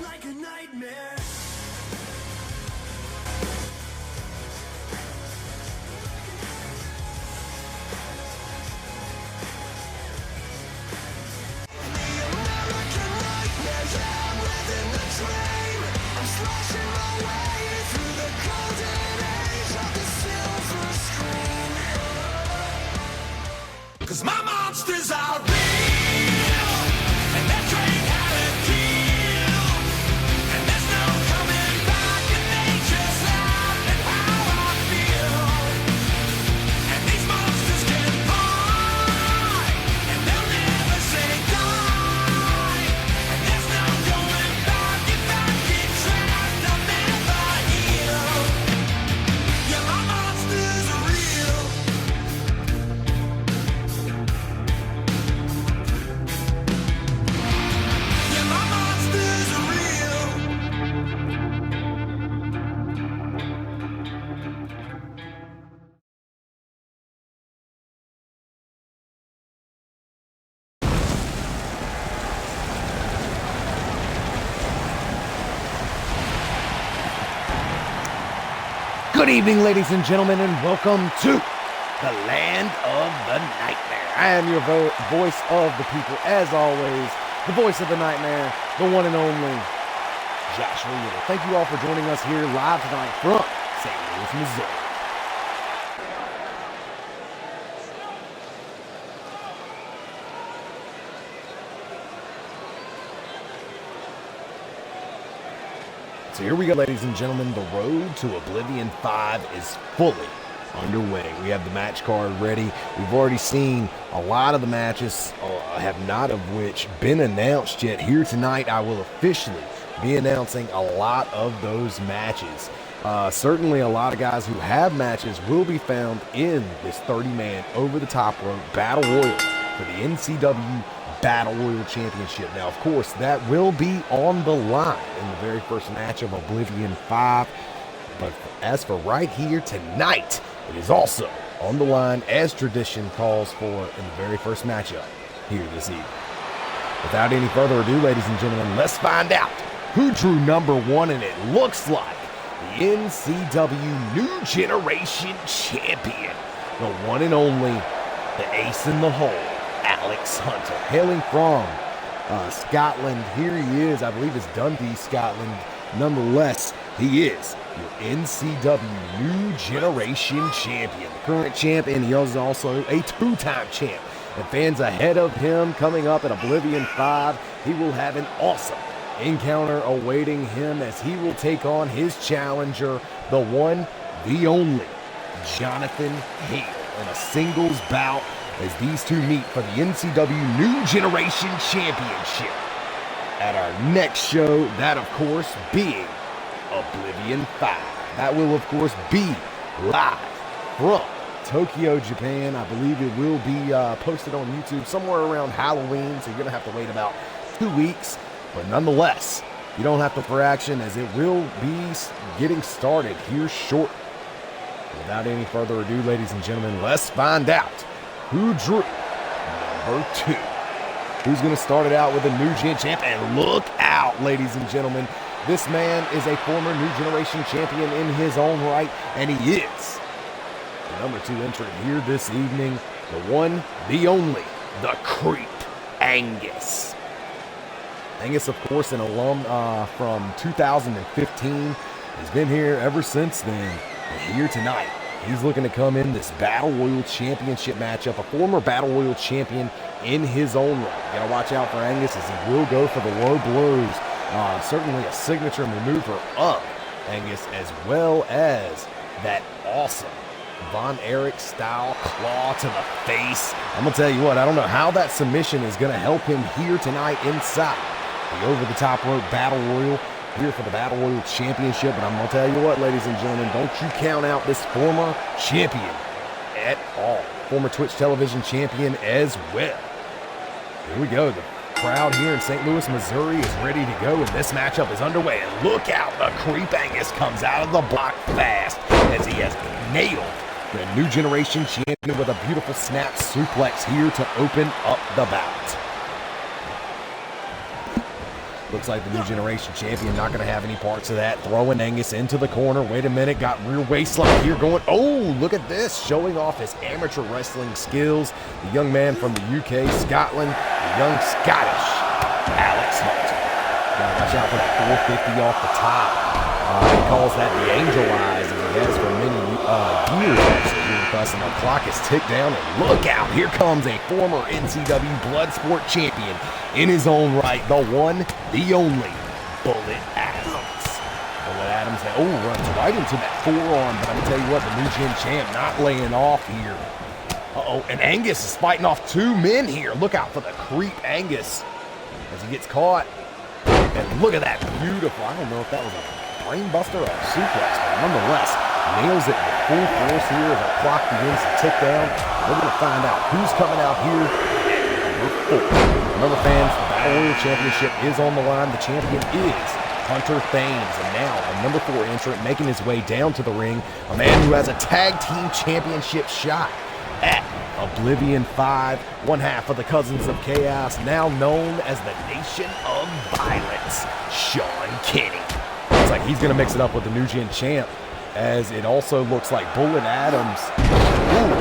Like a nightmare. Cause my monsters are real, and that train had a kill, and there's no coming back, and they just laugh at how I feel. And these monsters can fly, and they'll never say die, and there's no going back. If I get trapped, I'll never heal. Yeah, my monsters are real. Yeah, my monsters are real. Good evening, ladies and gentlemen, and welcome to the land of the nightmare. I am your voice of the people, as always, the voice of the nightmare, the one and only Joshua Little. Thank you all for joining us here live tonight from St. Louis, Missouri. So here we go, ladies and gentlemen. The road to Oblivion 5 is fully underway. We have the match card ready. We've already seen a lot of the matches, have not of which been announced yet. Here tonight, I will officially be announcing a lot of those matches. Certainly a lot of guys who have matches will be found in this 30-man over-the-top rope battle royal for the NCW Battle Royal Championship. Now, of course, that will be on the line in the very first match of Oblivion 5. But as for right here tonight, it is also on the line, as tradition calls for, in the very first matchup here this evening. Without any further ado, ladies and gentlemen, let's find out who drew number one, and it looks like the NCW New Generation Champion, the one and only, the ace in the hole, Alex Hunter, hailing from Scotland. Here he is. I believe it's Dundee, Scotland. Nonetheless, he is your NCW New Generation Champion, the current champ, and he is also a two-time champ. And fans ahead of him coming up at Oblivion 5, he will have an awesome encounter awaiting him as he will take on his challenger, the one, the only, Jonathan Hale, in a singles bout as these two meet for the NCW New Generation Championship at our next show, that of course being Oblivion 5. That will of course be live from Tokyo, Japan. I believe it will be posted on YouTube somewhere around Halloween, so you're gonna have to wait about 2 weeks, but nonetheless, you don't have to for action, as it will be getting started here shortly. Without any further ado, ladies and gentlemen, let's find out who drew number 2. Who's going to start it out with a new gen champ? And look out, ladies and gentlemen. This man is a former New Generation champion in his own right, and he is the number 2 entrant here this evening. The one, the only, the Creep, Angus. Angus, of course, an alum from 2015. He's been here ever since then. And here tonight, he's looking to come in this Battle Royal Championship matchup, a former Battle Royal champion in his own right. You gotta watch out for Angus, as he will go for the low blows. Certainly a signature maneuver of Angus, as well as that awesome Von Erich style claw to the face. I'm gonna tell you what, I don't know how that submission is gonna help him here tonight inside the over-the-top rope Battle Royal here for the Battle Royal Championship. But I'm gonna tell you what, ladies and gentlemen, don't you count out this former champion at all. Former Twitch television champion as well. Here we go, the crowd here in St. Louis, Missouri is ready to go, and this matchup is underway. And look out, the Creep Angus comes out of the block fast as he has nailed the New Generation champion with a beautiful snap suplex here to open up the bout. Looks like the New Generation champion not going to have any parts of that. Throwing Angus into the corner. Wait a minute, got rear waistlock here going. Oh, look at this, showing off his amateur wrestling skills. The young man from the UK, Scotland, the young Scottish Alex Hunter. Gotta watch out for that 450 off the top. He calls that the angel eyes, and he has for many years actually here with us, and the clock is ticked down, and look out, here comes a former NCW Bloodsport champion in his own right, the one, the only, Bullet Adams. Bullet Adams, runs right into that forearm, but I'm gonna tell you what, the New Gen champ not laying off here. And Angus is fighting off two men here. Look out for the Creep Angus as he gets caught. And look at that, beautiful, I don't know if that was a brainbuster or a suplex, but nonetheless, nails it with full force here as the clock begins to tick down. We're going to find out who's coming out here at number 4. Remember, fans, the Battle Royal Championship is on the line. The champion is Hunter Thames, and now a number 4 entrant making his way down to the ring, a man who has a tag team championship shot at Oblivion 5, one half of the Cousins of Chaos, now known as the Nation of Violence, Sean Kinney. Looks like he's going to mix it up with the New Gen champ, as it also looks like Bullet Adams. Ooh,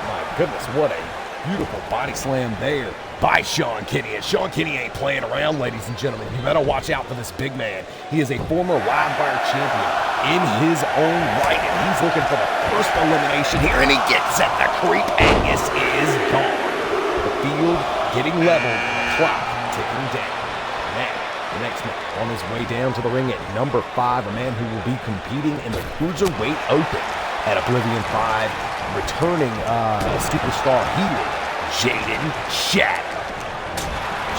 my goodness, what a beautiful body slam there by Sean Kinney. And Sean Kinney ain't playing around, ladies and gentlemen. You better watch out for this big man. He is a former Wildfire champion in his own right, and he's looking for the first elimination here, and he gets it. The Creep Angus is gone. The field getting leveled, the clock ticking down. Now, the next man on his way down to the ring at number 5, a man who will be competing in the Cruiserweight Open at Oblivion 5, returning superstar here, Jaden Shadow.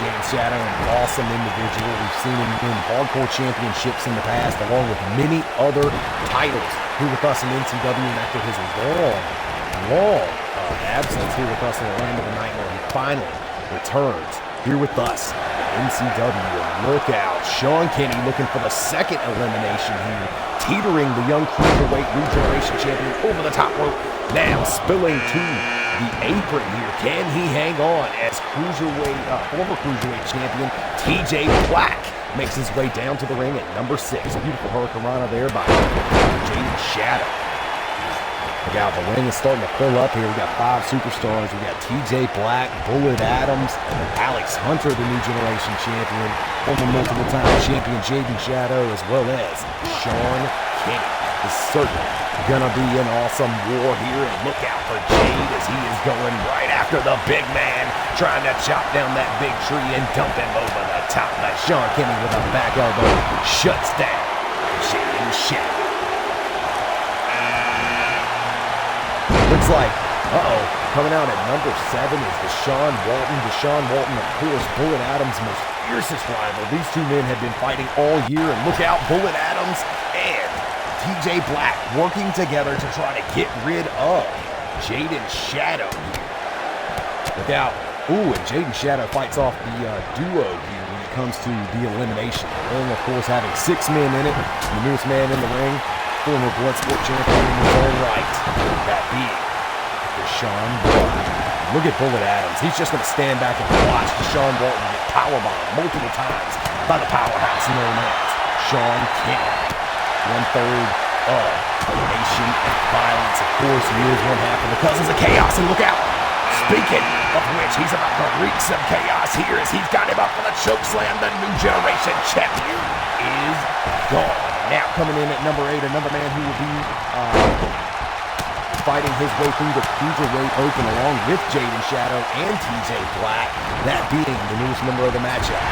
Jaden Shadow, an awesome individual. We've seen him win hardcore championships in the past, along with many other titles here with us in NCW, and after his long absence here with us in the Land of the Nightmare, he finally returns here with us at NCW. And look out, Sean Kinney looking for the second elimination here, teetering the young Cruiserweight New Generation champion over the top rope, now spilling to the apron here. Can he hang on as former Cruiserweight champion TJ Black makes his way down to the ring at number 6. Beautiful Hurricanrana there by Jaden Shadow. Look out, the ring is starting to fill up here. We got 5 superstars. We got TJ Black, Bullet Adams, Alex Hunter, the New Generation champion, former multiple-time champion Jaden Shadow, as well as Sean Kinney. Is certainly gonna be an awesome war here, and look out for Jade as he is going right after the big man, trying to chop down that big tree and dump him over the top. But Sean Kinney with a back elbow shuts down Jaden Shadow. Looks like, coming out at number 7 is Deshaun Walton. Deshaun Walton, of course, Bullet Adams' most fiercest rival. These two men have been fighting all year, and look out, Bullet Adams and TJ Black working together to try to get rid of Jaden Shadow here. Look out. Ooh, and Jaden Shadow fights off the duo here when it comes to the elimination. The ring, of course, having 6 men in it. The newest man in the ring, former Bloodsport champion in his own right. That being Deshaun Walton. Look at Bullet Adams. He's just going to stand back and watch Deshaun Walton get powerbombed multiple times by the powerhouse known as Sean Kinney. 1/3 of the Nation of Violence. Of course, he is one half of the Cousins of Chaos. And look out! Speaking of which, he's about to wreak some chaos here as he's got him up for the choke slam. The New Generation champion is gone. Now coming in at number 8, another man who will be fighting his way through the Cruiserweight Open along with Jaden Shadow and TJ Black. That being the newest member of the matchup,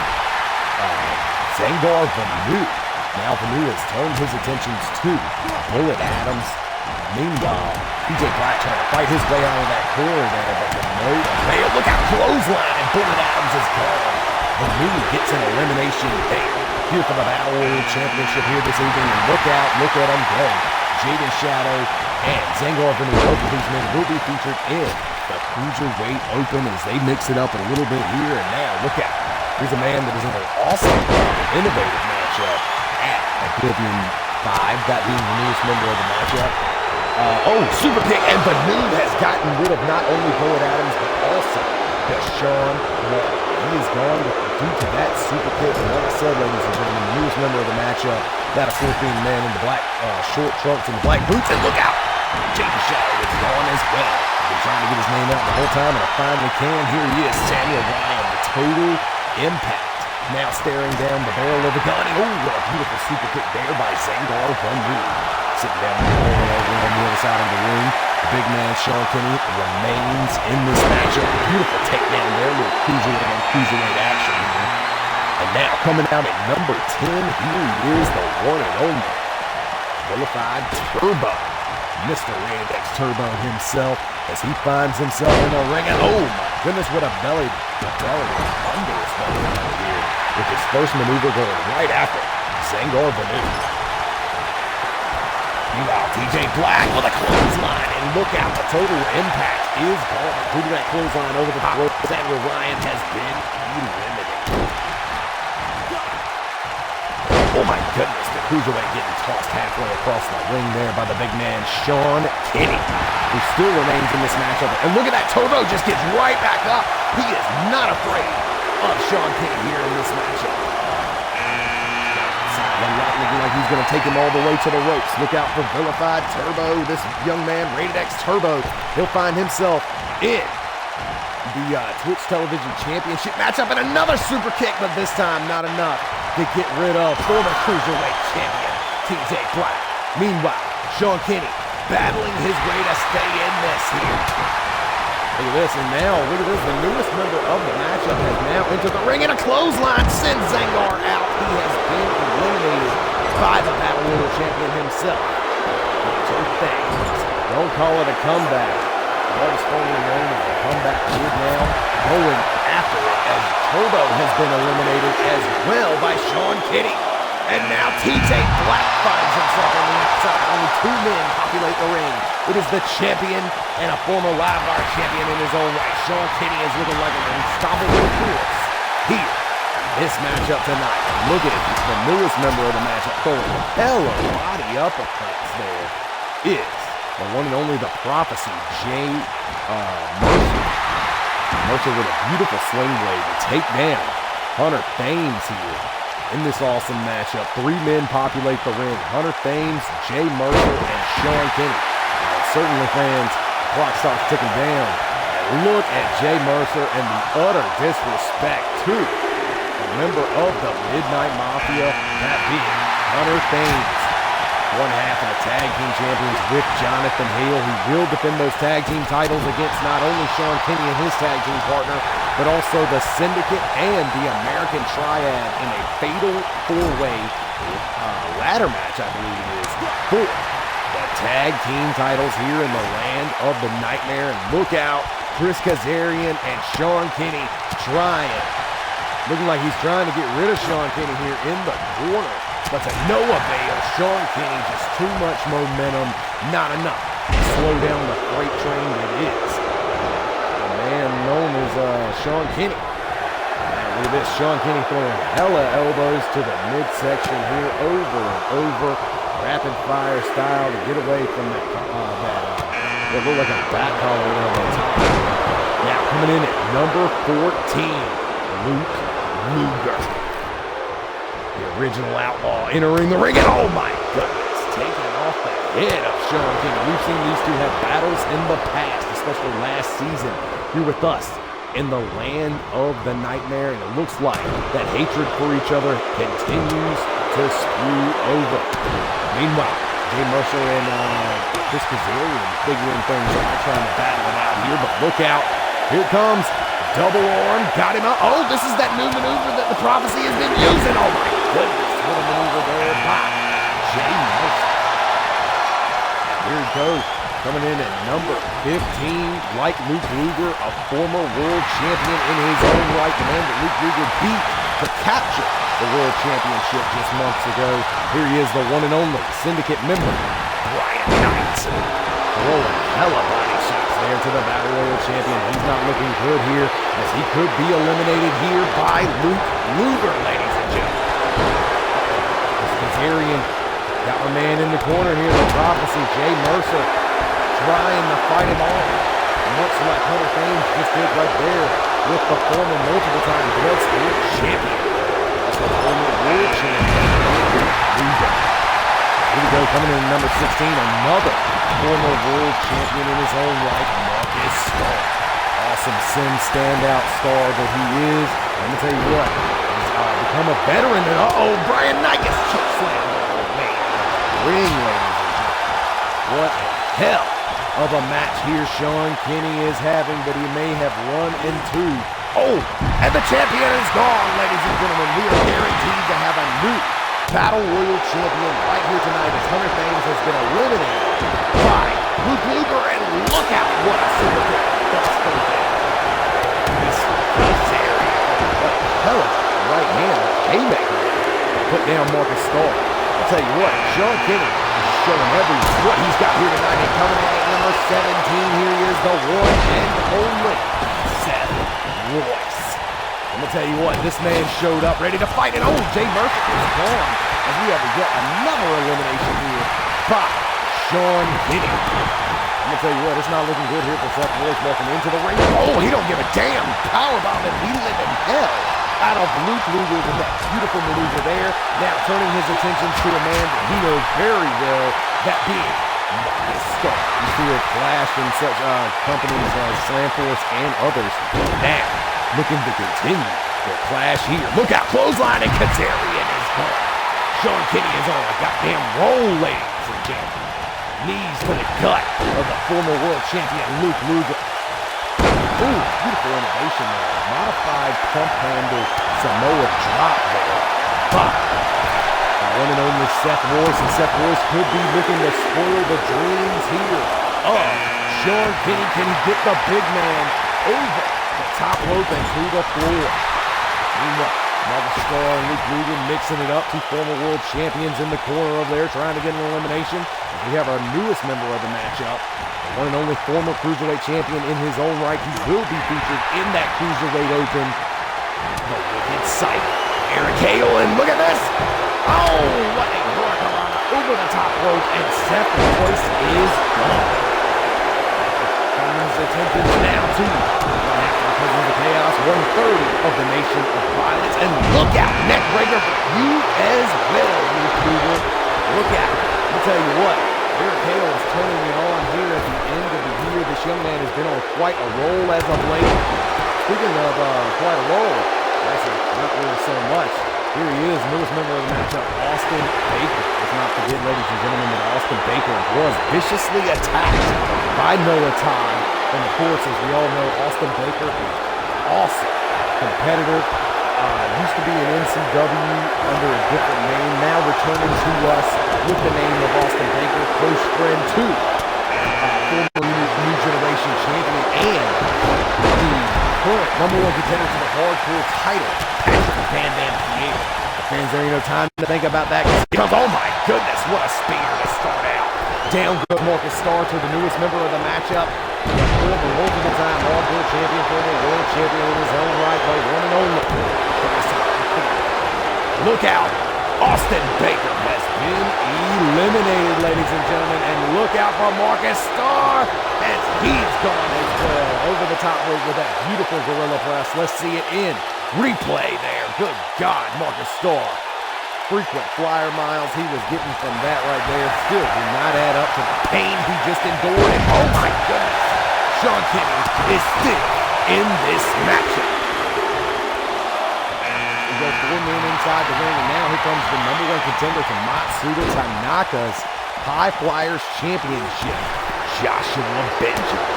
Zangar Vanu. Now Vanu has turned his attentions to Bullet Adams. Meanwhile, TJ Black trying to fight his way out of that corner there, but with no avail. Look out, clothesline, and Bullet Adams is gone. Vanu gets an elimination there. Here for the Battle Royal Championship here this evening, and look out, look at him go. Jaden Shadow and Zangar Vanu, both of these men will be featured in the Cruiserweight Open as they mix it up a little bit here, and now look out. Here's a man that is in an awesome, innovative matchup at Oblivion 5, that being the newest member of the matchup. Super kick, and Banu has gotten rid of not only Bullet Adams, but also Deshaun Moore. He is gone due to that super kick, and like I said, ladies and gentlemen, the newest member of the matchup, that of course being the man in the black short trunks and the black boots, and look out! Jaden Shadow is gone as well. I've been trying to get his name out the whole time, and I finally can. Here he is, Samuel Ryan, the Total Impact. Now staring down the barrel of the gun, and what a beautiful super kick there by Zangar Banu. Sitting down over on the other side of the ring. The big man, Sean Kinney, remains in this matchup. Beautiful takedown there, little cruiserweight action here. And now coming out at number 10, here he is, the one and only Vilified Turbo. Mr. Randex Turbo himself, as he finds himself in the ring. And oh my goodness, what a belly under his belly right here, with his first maneuver going right after Zangar Banu. Meanwhile, TJ Black with a clothesline, and look out, the Total Impact is gone. Through that clothesline over the top rope, Samuel Ryan has been eliminated. Oh my goodness, the cruiserweight getting tossed halfway across the ring there by the big man, Sean Kinney, who still remains in this matchup. And look at that, Turbo just gets right back up. He is not afraid of Sean Kinney here in this matchup. Looking like he's going to take him all the way to the ropes. Look out for Vilified Turbo, this young man, Rated X Turbo. He'll find himself in the Twitch Television Championship matchup, and another super kick, but this time not enough to get rid of former Cruiserweight Champion TJ Black. Meanwhile, Sean Kinney battling his way to stay in this here. Look at this, and now, look at this, the newest member of the matchup has now entered the ring, and a clothesline sends Zangar out. He has been eliminated by the Battle Royal Champion himself. Two things. Don't call it a comeback. What is formerly known as a comeback kid now, going after it, as Turbo has been eliminated as well by Sean Kinney. And now TJ Black finds himself on the outside. Only two men populate the ring. It is the champion and a former Live Wire champion in his own right. Sean Kinney is looking like an unstoppable force here in this matchup tonight. Look at it, the newest member of the matchup, throwing hella body uppercuts there, is the one and only the Prophecy, Jay Mercer. Mercer with a beautiful sling blade to take down Hunter Thames here. In this awesome matchup, three men populate the ring: Hunter Thames, Jay Mercer, and Sean Kinney. And certainly, fans, the clock starts ticking down. And look at Jay Mercer and the utter disrespect to a member of the Midnight Mafia, that being Hunter Thames, one half of the tag team champions with Jonathan Hale, who will defend those tag team titles against not only Sean Kinney and his tag team partner, but also the Syndicate and the American Triad in a fatal four-way ladder match, I believe it is, for the tag team titles here in the land of the Nightmare. And look out, Chris Kazarian and Sean Kinney looking like he's trying to get rid of Sean Kinney here in the corner, but to no avail. Sean Kinney, just too much momentum, not enough to slow down the freight train that is the man known as Sean Kinney. And look at this, Sean Kinney throwing hella elbows to the midsection here, over and over, rapid fire style to get away from that what looked like a bat collar elbow. Now coming in at number 14, Luke Luger, the original outlaw, entering the ring, and oh my goodness, taking off the head of Sean Kinney. We've seen these two have battles in the past, especially last season here with us in the land of the Nightmare, and it looks like that hatred for each other continues to spew over. Meanwhile, Jay Mercer and Chris Kazarian figuring things out, trying to battle it out here, but look out, here comes double arm, got him out. Oh, this is that new maneuver that the Prophecy has been using. Oh my goodness, what a maneuver there by Jay Mercer. Here he goes, coming in at number 15, like Luke Luger, a former world champion in his own right. The man that Luke Luger beat to capture the world championship just months ago. Here he is, the one and only Syndicate member, Brian Knight. Throwing hella body shots there to the Battle Royal champion. He's not looking good here, as he could be eliminated here by Luke Luger, ladies and gentlemen. This Kazarian got our man in the corner here, the Prophecy, Jay Mercer, trying to fight him off, much like Hunter Thames just did right there with the former multiple-time Bloodsport champion. That's the former world champion. Here we go, coming in at number 16, another former world champion in his own right, Marcus Starr. Awesome Sim standout star that he is. Let me tell you what, he's become a veteran. And Brian Nikes choke slam. Man, ring, ladies and gentlemen. What a hell of a match here Sean Kenny is having, but he may have run into. And the champion is gone, ladies and gentlemen. We are guaranteed to have a new Battle Royal champion right here tonight, as Hunter Thames has been eliminated by Luke Luger, and look out what a super kick does for him. This area, what the hell of a right hand haymaker put down Marcus Starr. I'll tell you what, Sean Kenny is showing what he's got here tonight, and coming in at number 17, here he is, the one and only Seth Royce. I'm going to tell you what, this man showed up ready to fight, and Jay Murphy is gone, as we have yet another elimination here by Sean Kenny. I'm going to tell you what, it's not looking good here for Seth Royce walking into the ring. He don't give a damn. Powerbomb, and we live in hell out of Luke Luger with that beautiful maneuver there. Now turning his attention to a man that he knows very well, that being Marcus Starr. You see it flashed in such companies as Slamforce and others. Now, looking to continue their clash here. Look out, clothesline, and Kazarian is gone. Sean Kenny is on a goddamn roll, ladies and gentlemen. Knees to the gut of the former world champion, Luke Luger. Beautiful innovation there. Modified pump handle Samoa drop there. But the one and only Seth Royce, and Seth Royce could be looking to spoil the dreams here of Sean Kenny. Can he get the big man over the top rope and to the floor? Meanwhile, Marcus Starr and Luke Luger mixing it up. Two former world champions in the corner over there trying to get an elimination. We have our newest member of the matchup, the one and only former Cruiserweight champion in his own right. He will be featured in that Cruiserweight Open. The Wicked Sight, Eric Hale, and look at this. What a hurricanrana over the top rope, and Seth Royce is gone. His attention now to because of the chaos, 1/3 of the Nation of Violence, and look out, neckbreaker for you as well, Luke Luger. Look out. I'll tell you what, Eric Hale is turning it on here at the end of the year. This young man has been on quite a roll as of late. Speaking of quite a roll, actually, not really so much. Here he is, newest member of the matchup, Austin Baker. Let's not forget, ladies and gentlemen, that Austin Baker was viciously attacked by Noah Todd. And of course, as we all know, Austin Baker is an awesome competitor. Used to be in NCW under a different name, now returning to us with the name of Austin Baker, close friend to former New Generation champion and the current #1 contender to the hardcore title, Patrick Van Dam Pierre. The fans, there ain't no time to think about that, because oh my goodness, what a spear to start out. Down goes Marcus Starr to the newest member of the matchup, the former multiple-time hardcore champion, former world champion in his own right, the one and only. Look out, Austin Baker has been eliminated, ladies and gentlemen, and look out for Marcus Starr as he's gone as well over the top rope with that beautiful gorilla press. Let's see it in replay there. Good God, Marcus Starr. Frequent flyer miles he was getting from that right there still did not add up to the pain he just endured. And oh my goodness, Sean Kenny is still in this matchup. We go 4 men inside the ring, and now here comes the #1 contender to Matsuda Tanaka's High Flyers Championship, Joshua Benjamin.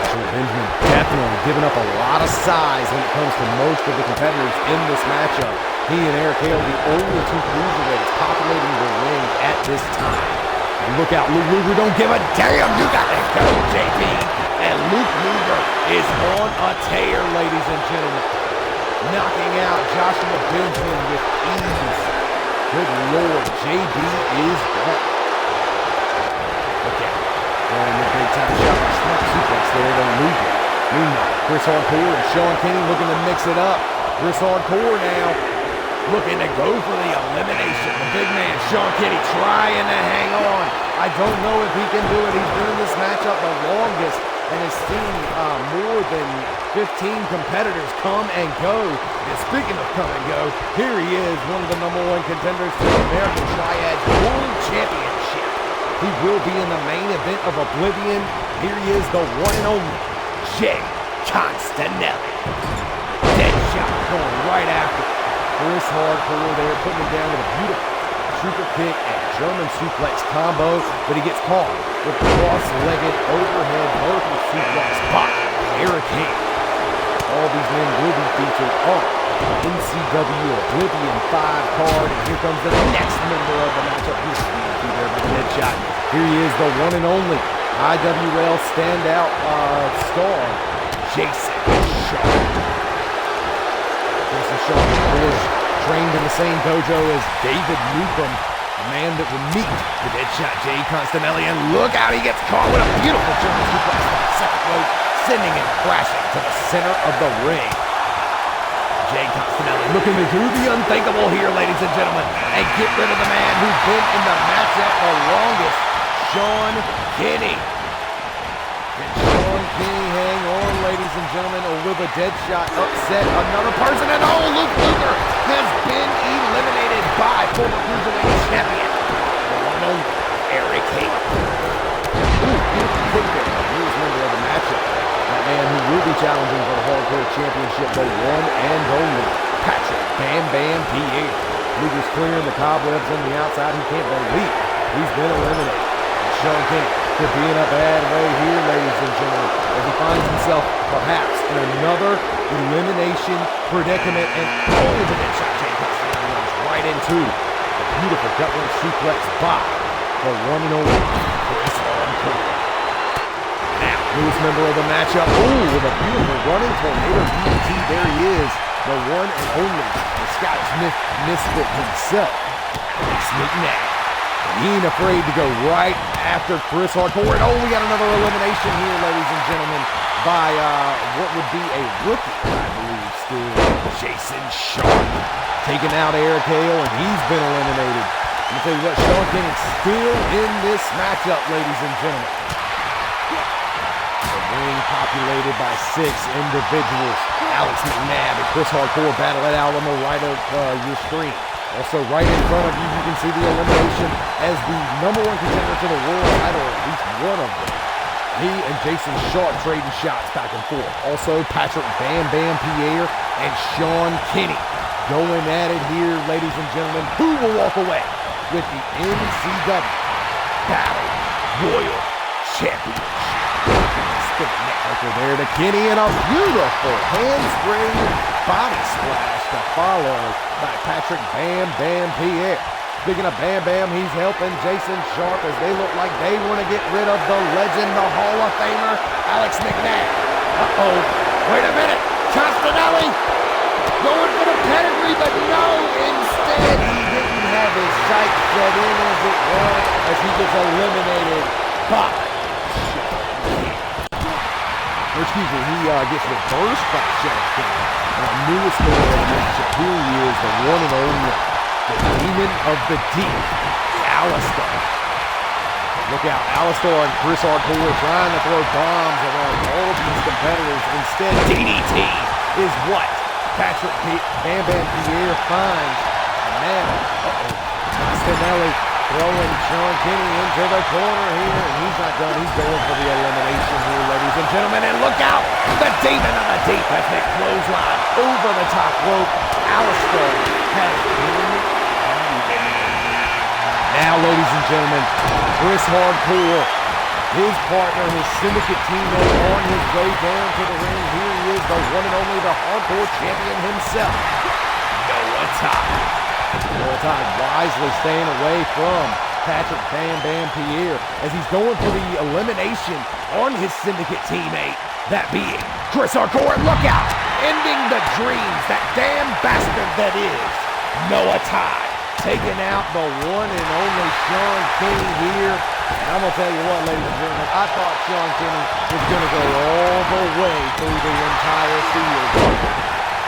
Joshua Benjamin definitely giving up a lot of size when it comes to most of the competitors in this matchup. He and Eric Hale, the only two cruiserweights populating the ring at this time. And look out, Luke Luger, don't give a damn. You got to go, JP. And Luke Luger is on a tear, ladies and gentlemen. Knocking out Joshua Benjamin with ease. Good Lord, JB is gone. Look out. Going the big time shot, snap suplex there to lose it. Meanwhile, Chris Hardcore and Sean Kenny looking to mix it up. Chris Hardcore now looking to go for the elimination. The big man, Sean Kenny, trying to hang on. I don't know if he can do it. He's been in this matchup the longest and has seen more than 15 competitors come and go. And speaking of come and go, here he is, one of the #1 contenders to the American Triad World Championship. He will be in the main event of Oblivion. Here he is, the one and only Jay Constanelli. Dead shot going right after Chris Hardcore there, putting him down with a beautiful super kick and German suplex combo, but he gets caught with the cross-legged overhead vertical suplex by Eric King. All these men will be featured on NCW Oblivion 5 card, and here comes the next member of the matchup. He's there by the head shot. Here he is, the one and only IWL standout star, Jason Sharp. Jason Sharp, of course, trained in the same dojo as David Newcomb, a man that will meet the Deadshot Jay Constanelli, and look out, he gets caught with a beautiful German suplex from the second rope, sending him crashing to the center of the ring. Jay Constanelli looking to do the unthinkable here, ladies and gentlemen, and get rid of the man who's been in the matchup the longest, Sean Kenny. Can Sean Kenny hang on, ladies and gentlemen, or will the Deadshot upset another person? And oh, Luke Luger has been eliminated by former Cruiserweight champion, the one and only Eric King. Here's member of the matchup, that man who will be challenging for the Hardcore Championship, the one and only Patrick Bam Bam Pierre. Luger's clearing the cobwebs on the outside. He can't believe he's been eliminated. Sean Kenny could be in a bad way here, ladies and gentlemen, as he finds himself perhaps in another elimination predicament, and only the Deadshot Jay Constanelli runs right into a beautiful gut-wrench suplex by the one and only Chris Hardcore. Now, newest member of the matchup, with a beautiful running tornado DDT, there he is, the one and only the Scottish Misfit himself, Alex McNabb. He ain't afraid to go right after Chris Hardcore. And we got another elimination here, ladies and gentlemen, by what would be a rookie, I believe, still, Jason Sharp. Taking out Eric Hale, and he's been eliminated. Let me tell you what, Sean Kenny's still in this matchup, ladies and gentlemen. The ring populated by 6 individuals. Alex McNabb and Chris Hardcore battle it out on the right of your screen. Also, right in front of you, you can see the elimination as the #1 contender to the world title, at least one of them. He and Jason Sharp trading shots back and forth. Also, Patrick Bam Bam Pierre and Sean Kenny going at it here, ladies and gentlemen. Who will walk away with the NCW Battle Royal Championship? Spinning neckbreaker there to Kenny, and a beautiful handspring body splash to follow by Patrick Bam Bam Pierre. Speaking of Bam Bam, he's helping Jason Sharp as they look like they want to get rid of the legend, the Hall of Famer, Alex McNabb. Uh-oh, wait a minute, Constanelli going for the pedigree, but no, instead he didn't have his sights set in as it was, as he gets eliminated by he gets reversed by Sean Kenny. And the newest member of the matchup, here he is, the one and only, the Demon of the Deep, Alistair. Look out, Alistair and Chris Hardcore trying to throw bombs around all of these competitors. Instead, DDT is what Patrick Bam Bam Pierre finds. And now, Constanelli throwing Sean Kenny into the corner here, and he's not done. He's going for the elimination here, ladies and gentlemen. And look out, the Demon of the Deep has been clothesline over the top rope. Alistair has been eliminated. Now, ladies and gentlemen, Chris Hardcore, his partner, his syndicate teammate on his way down to the ring. Here he is, the one and only, the Hardcore champion himself, Noah Todd. Noah Todd wisely staying away from Patrick Bam Bam Pierre as he's going for the elimination on his syndicate teammate, that being Chris Hardcore. And look out, ending the dreams, that damn bastard that is Noah Todd, taking out the one and only Sean Kenny here And I'm going to tell you what, ladies and gentlemen, I thought Sean Kinney was going to go all the way through the entire field.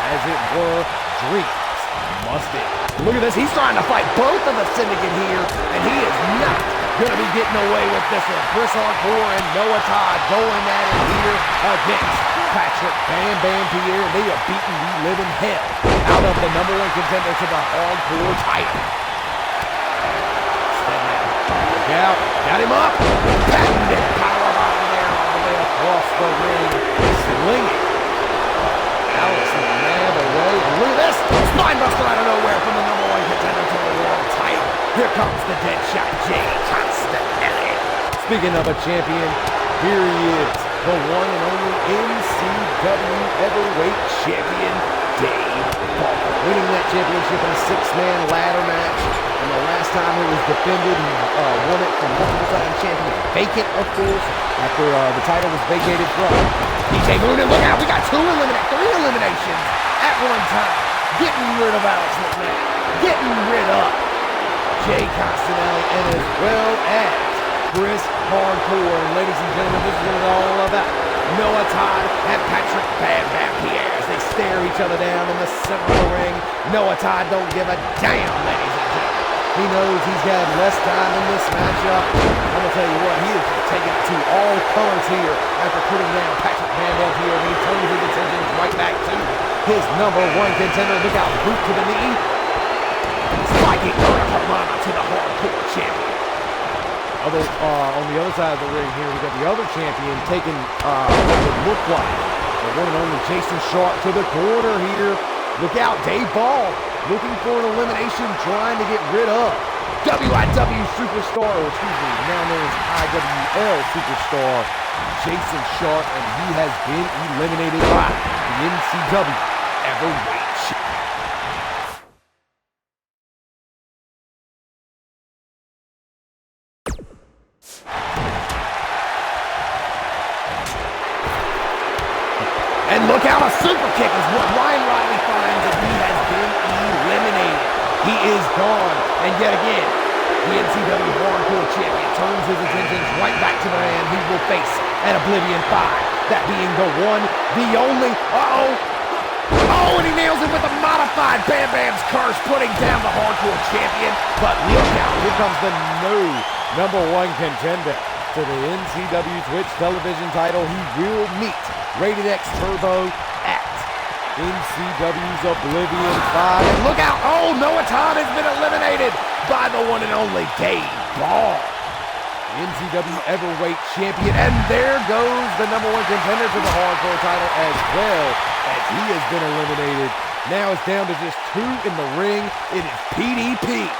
As it were, dreams must end. Look at this. He's trying to fight both of the syndicate here, and he is not going to be getting away with this one. Chris Hardcore and Noah Todd going at it here against Patrick Bam Bam Pierre. They are beating the living hell out of the #1 contender to the Hardcore title. Look out. Got him up. Patented powerbomb there all the way across the ring. Slinging Alex McNabb away. And look at this. Spinebuster out of nowhere from the #1 contender to the world title. Here comes the Deadshot Jay Constantine. Speaking of a champion, here he is, the one and only NCW Heavyweight Champion, Dave Ball. Winning that championship in a 6-man ladder match. And the last time it was defended, he won it from multiple-time champion, vacant, of course, after the title was vacated from DJ Moon. And look out, we got 3 eliminations at one time. Getting rid of Alex McNabb, getting rid of Jay Constantine, and as well as Chris Hardcore. And ladies and gentlemen, this is what it's all about. Noah Todd and Patrick Bam Bam Pierre as they stare each other down in the center of the ring. Noah Todd don't give a damn, ladies and gentlemen. He knows he's got less time in this matchup. I'm going to tell you what, he is taking it to all colors here after putting down Patrick Bam Bam Pierre. And he turns his attention right back to his #1 contender. Look out, boot to the knee. Spiking Hurricanrana to the Hardcore champion. On the other side of the ring here, we got the other champion taking what would look like the one and only Jason Sharp to the corner here. Look out, Dave Ball looking for an elimination, trying to get rid of WIW superstar, or excuse me, now known as IWL superstar, Jason Sharp, and he has been eliminated by the NCW Heavyweight Champion. And look out, a super kick is what Ryan Riley finds, and he has been eliminated. He is gone. And yet again, the NCW Hardcore Champion turns his attentions right back to the man he will face at Oblivion 5. That being the one, the only, oh, and he nails it with a modified Bam Bam's curse, putting down the Hardcore Champion. But look out, here comes the new #1 contender to the NCW Twitch television title. He will meet Rated X Turbo at NCW's Oblivion 5. And look out! Oh, Noah Todd has been eliminated by the one and only Dave Ball, NCW Heavyweight Champion. And there goes the #1 contender to the Hardcore title as well, as he has been eliminated. Now it's down to just 2 in the ring. It is PDP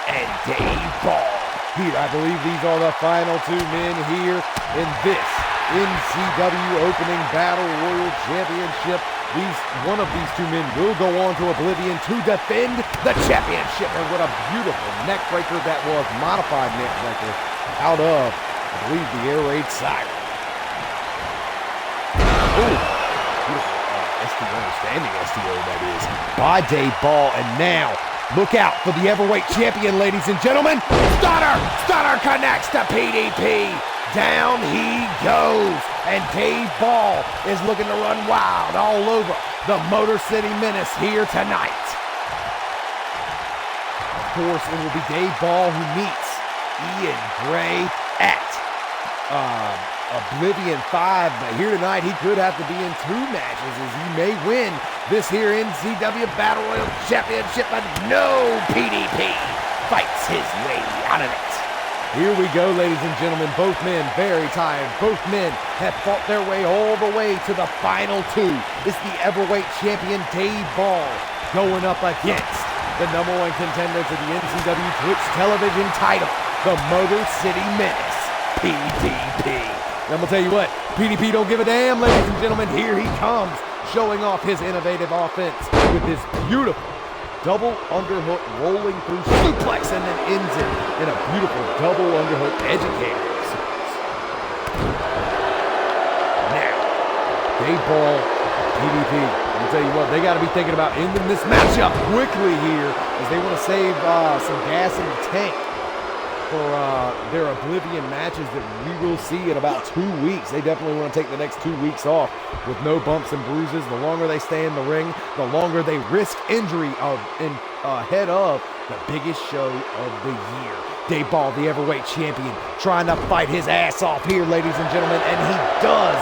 and Dave Ball. Here, I believe these are the final 2 men here in this NCW Opening Battle Royal Championship. One of these 2 men will go on to Oblivion to defend the championship. And what a beautiful neck breaker that was, modified neck breaker out of, I believe, the Air Raid Siren. Oh, beautiful STO, standing STO that is, by Dave Ball. And now, look out for the Heavyweight Champion, ladies and gentlemen. Stunner connects to PDP. Down he goes, and Dave Ball is looking to run wild all over the Motor City Menace here tonight. Of course, it will be Dave Ball who meets Ian Gray at Oblivion 5, but here tonight he could have to be in 2 matches as he may win this here NCW Battle Royal Championship, but no, PDP fights his way out of it. Here we go, ladies and gentlemen. Both men very tired. Both men have fought their way all the way to the final 2. It's the Heavyweight Champion Dave Ball going up against the #1 contender to the NCW Twitch television title, the Motor City Menace, PDP. And I'm going to tell you what, PDP don't give a damn, ladies and gentlemen. Here he comes, showing off his innovative offense with this beautiful double underhook rolling through suplex, and then ends it in a beautiful double underhook educator. Now, Dave Ball, PDP, I'll tell you what, they got to be thinking about ending this matchup quickly here as they want to save some gas in the tank. for their Oblivion matches that we will see in about 2 weeks. They definitely want to take the next 2 weeks off with no bumps and bruises. The longer they stay in the ring, the longer they risk injury ahead of the biggest show of the year. Dave Ball, the heavyweight champion, trying to fight his ass off here, ladies and gentlemen, and he does,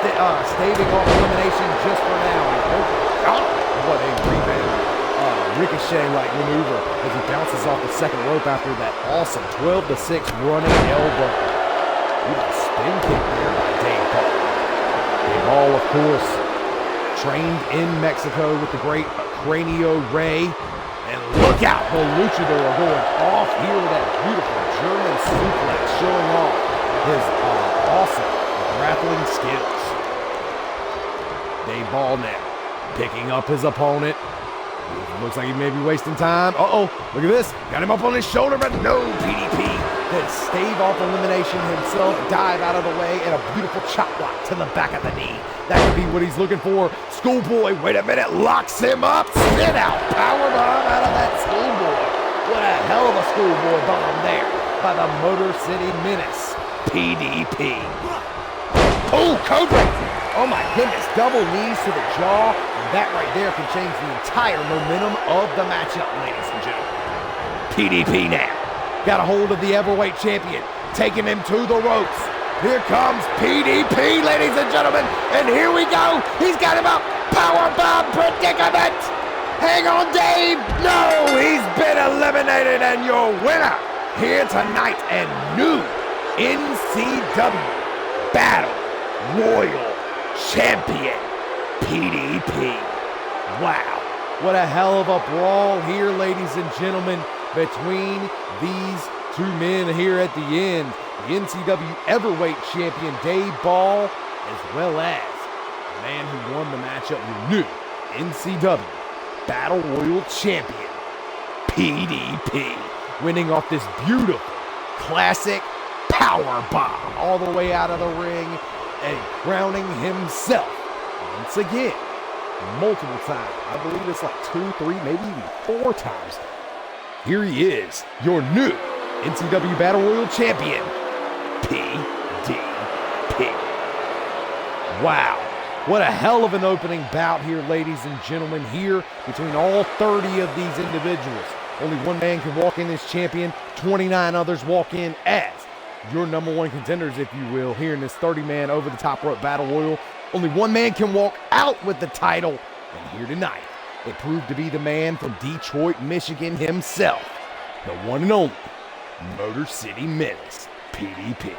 staving off elimination just for now. Oh, God, what a rebound. Ricochet-like maneuver as he bounces off the second rope after that awesome 12-6 running elbow. Beautiful spin kick there by Dave Ball. Dave Ball, of course, trained in Mexico with the great Cranio Ray. And look out, the luchador going off here with that beautiful German suplex, showing off his awesome grappling skills. Dave Ball now picking up his opponent. Looks like he may be wasting time. Uh-oh, look at this. Got him up on his shoulder, but no PDP. Then stave off elimination himself, dive out of the way, and a beautiful chop block to the back of the knee. That could be what he's looking for. Schoolboy, wait a minute, locks him up. Spin out, power bomb out of that Schoolboy. What a hell of a Schoolboy bomb there by the Motor City Menace, PDP. Oh, Cobra. Oh my goodness, double knees to the jaw. That right there can change the entire momentum of the matchup, ladies and gentlemen. PDP now. Got a hold of the heavyweight champion, taking him to the ropes. Here comes PDP, ladies and gentlemen. And here we go. He's got him up. Powerbomb predicament. Hang on, Dave. No, he's been eliminated. And your winner here tonight and new NCW Battle Royal Champion, PDP. Wow, what a hell of a brawl here, ladies and gentlemen, between these two men here at the end. The NCW Heavyweight Champion, Dave Ball, as well as the man who won the matchup, the new NCW Battle Royal Champion, PDP, winning off this beautiful, classic power bomb all the way out of the ring and crowning himself once again multiple times. I believe it's like 2, 3, maybe even 4 times. Here he is, your new NCW Battle Royal Champion, PDP. Wow, what a hell of an opening bout here, ladies and gentlemen, here between all 30 of these individuals. Only one man can walk in as champion, 29 others walk in as your number one contenders, if you will, here in this 30-man over-the-top rope battle royal. Only one man can walk out with the title. And here tonight, it proved to be the man from Detroit, Michigan himself, the one and only Motor City Menace, PDP.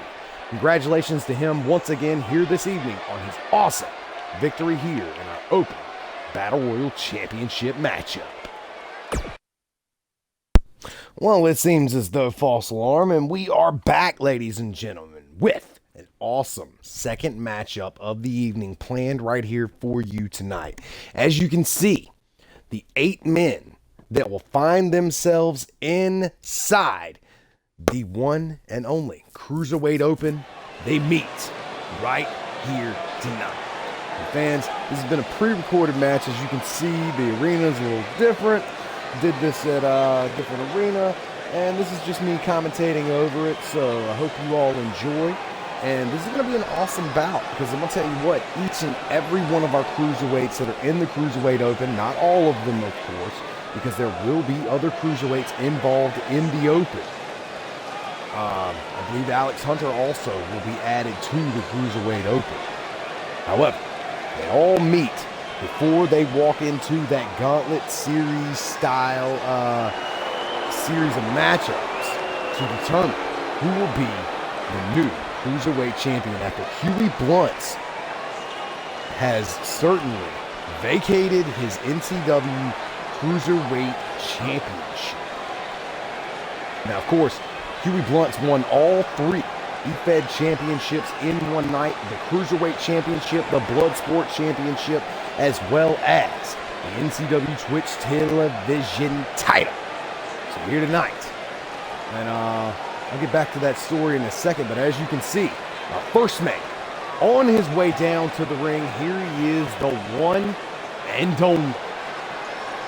Congratulations to him once again here this evening on his awesome victory here in our open Battle Royal Championship matchup. Well, it seems as though false alarm, and we are back, ladies and gentlemen, with an awesome second matchup of the evening planned right here for you tonight. As you can see, the 8 men that will find themselves inside the one and only Cruiserweight Open, they meet right here tonight. And fans, this has been a pre-recorded match. As you can see, the arena's a little different. Did this at a different arena, and this is just me commentating over it, so I hope you all enjoy. And this is going to be an awesome bout, because I'm going to tell you what, each and every one of our cruiserweights that are in the Cruiserweight Open, not all of them, of course, because there will be other cruiserweights involved in the Open. I believe Alex Hunter also will be added to the Cruiserweight Open. However, they all meet before they walk into that gauntlet series style series of matchups to determine who will be the new Cruiserweight champion after Huey Bluntz has certainly vacated his NCW Cruiserweight Championship. Now, of course, Huey Bluntz won all 3 E-Fed championships in one night, the Cruiserweight Championship, the Bloodsport Championship, as well as the NCW Twitch Television title. So here tonight, and I'll get back to that story in a second, but as you can see, our first man on his way down to the ring, here he is, the one and only,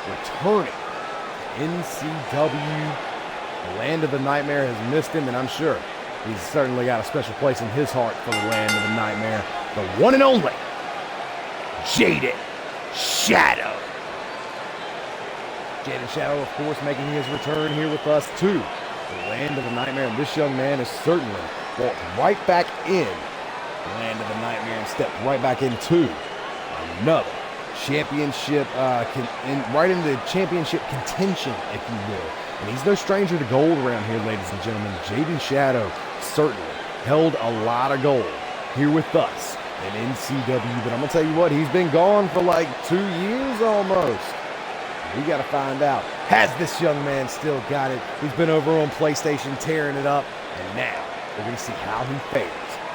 returning NCW The Land of the Nightmare has missed him, and I'm sure he's certainly got a special place in his heart for the Land of the Nightmare. The one and only Jaden Shadow. Jaden Shadow, of course, making his return here with us to the Land of the Nightmare. And this young man has certainly walked right back in the Land of the Nightmare and stepped right back into another championship, right into championship contention, if you will. And he's no stranger to gold around here, ladies and gentlemen. Jaden Shadow certainly held a lot of gold here with us in NCW. But I'm going to tell you what, he's been gone for like 2 years almost. We got to find out, has this young man still got it? He's been over on PlayStation tearing it up, and now we're going to see how he fares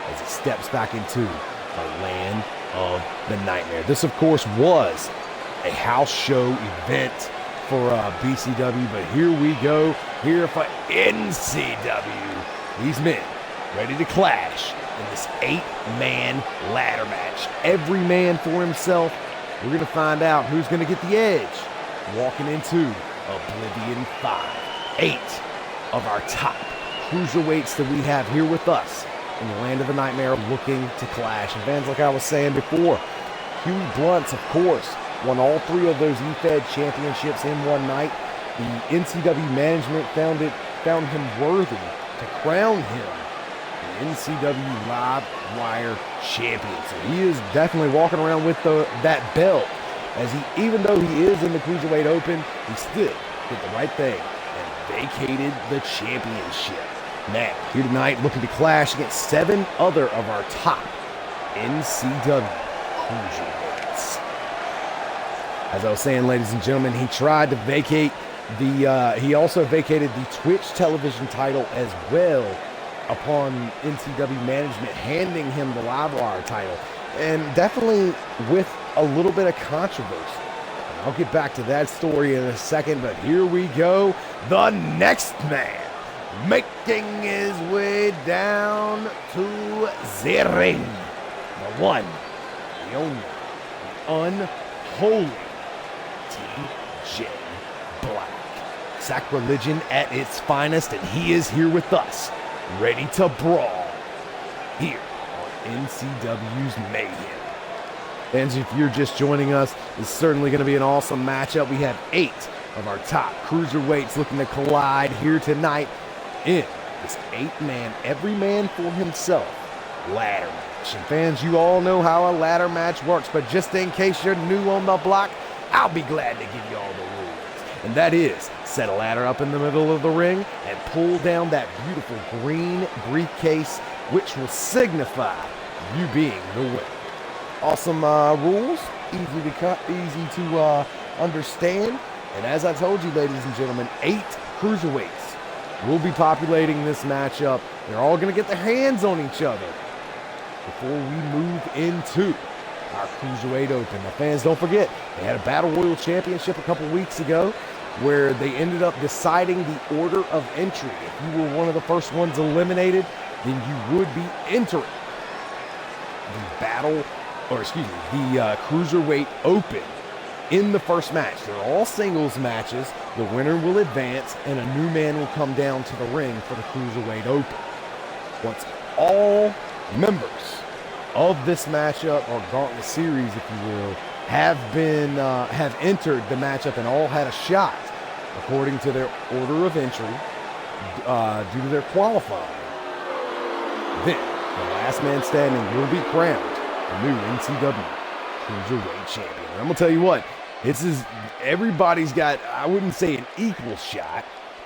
as he steps back into the Land of the Nightmare. This, of course, was a house show event for BCW, but here we go, here for NCW. These men ready to clash in this 8-man ladder match. Every man for himself. We're going to find out who's going to get the edge. Walking into Oblivion 5. 8 of our top cruiserweights that we have here with us in the Land of the Nightmare looking to clash. And fans, like I was saying before, Huey Blunts, of course, won all 3 of those EFED championships in one night. The NCW management found him worthy to crown him the NCW Live Wire champion. So he is definitely walking around with that belt. As he, even though he is in the Cruiserweight Open, he still did the right thing and vacated the championship. Now, here tonight, looking to clash against 7 other of our top NCW Cruiserweights. As I was saying, ladies and gentlemen, he tried to vacate he also vacated the Twitch television title as well upon NCW management handing him the Livewire title. And definitely with a little bit of controversy. And I'll get back to that story in a second, but here we go. The next man making his way down to the ring. The one, the only, the unholy TJ Black. Sacrilegion at its finest, and he is here with us, ready to brawl here on NCW's Mayhem. And if you're just joining us, it's certainly going to be an awesome matchup. We have 8 of our top cruiserweights looking to collide here tonight in this 8-man, every man for himself ladder match. And fans, you all know how a ladder match works, but just in case you're new on the block, I'll be glad to give you all the rules. And that is, set a ladder up in the middle of the ring and pull down that beautiful green briefcase, which will signify you being the winner. Awesome rules, easy to understand. And as I told you, ladies and gentlemen, 8 cruiserweights will be populating this matchup. They're all going to get their hands on each other before we move into our Cruiserweight Open. Now, fans, don't forget, they had a Battle Royal Championship a couple weeks ago where they ended up deciding the order of entry. If you were one of the first ones eliminated, then you would be entering the Cruiserweight Open in the first match. They're all singles matches. The winner will advance, and a new man will come down to the ring for the Cruiserweight Open. Once all members of this matchup, or Gauntlet Series, if you will, have entered the matchup and all had a shot according to their order of entry due to their qualifying, then the last man standing will be crowned the new NCW Cruiserweight Champion. And I'm going to tell you what, everybody's got, I wouldn't say an equal shot,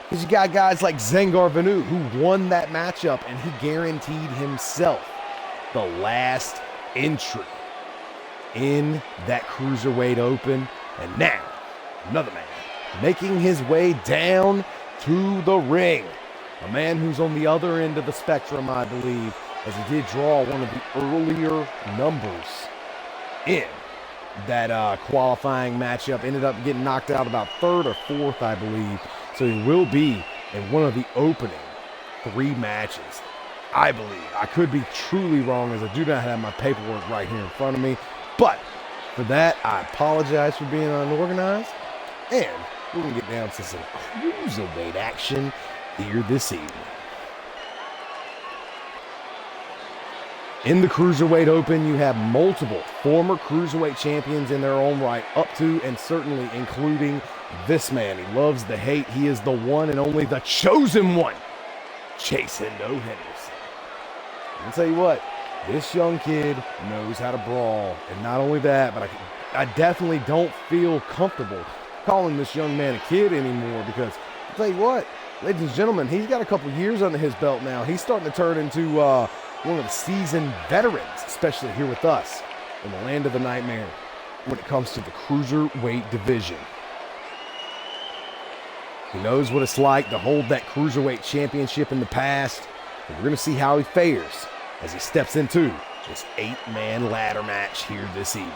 because you got guys like Zengar Vanu who won that matchup and he guaranteed himself the last entry in that Cruiserweight Open. And now, another man making his way down to the ring. A man who's on the other end of the spectrum, I believe, as he did draw one of the earlier numbers in that qualifying matchup. Ended up getting knocked out about 3rd or 4th, I believe. So he will be in one of the opening 3 matches, I believe. I could be truly wrong, as I do not have my paperwork right here in front of me. But for that, I apologize for being unorganized. And we're going to get down to some cruiserweight action here this evening. In the Cruiserweight Open, you have multiple former Cruiserweight champions in their own right, up to and certainly including this man. He loves the hate. He is the one and only the chosen one, Jason Henderson. I'll tell you what, this young kid knows how to brawl. And not only that, but I definitely don't feel comfortable calling this young man a kid anymore, because I'll tell you what, ladies and gentlemen, he's got a couple years under his belt now. He's starting to turn into one of the seasoned veterans, especially here with us in the land of the nightmare when it comes to the Cruiserweight division. He knows what it's like to hold that Cruiserweight championship in the past, and we're going to see how he fares as he steps into this 8-man ladder match here this evening.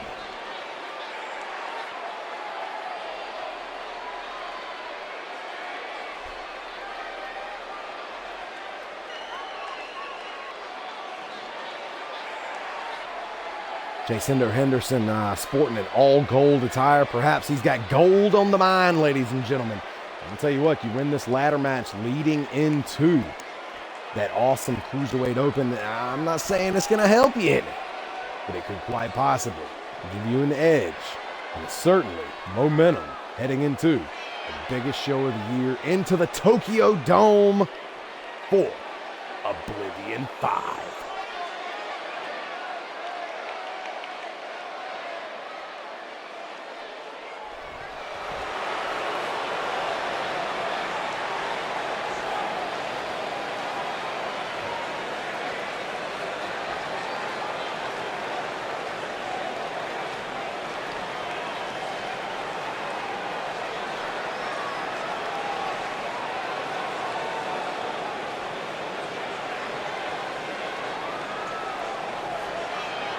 Jason Henderson sporting an all-gold attire. Perhaps he's got gold on the mind, ladies and gentlemen. I'll tell you what, you win this ladder match leading into that awesome Cruiserweight Open. I'm not saying it's going to help you in it, but it could quite possibly give you an edge and certainly momentum heading into the biggest show of the year, into the Tokyo Dome for Oblivion 5.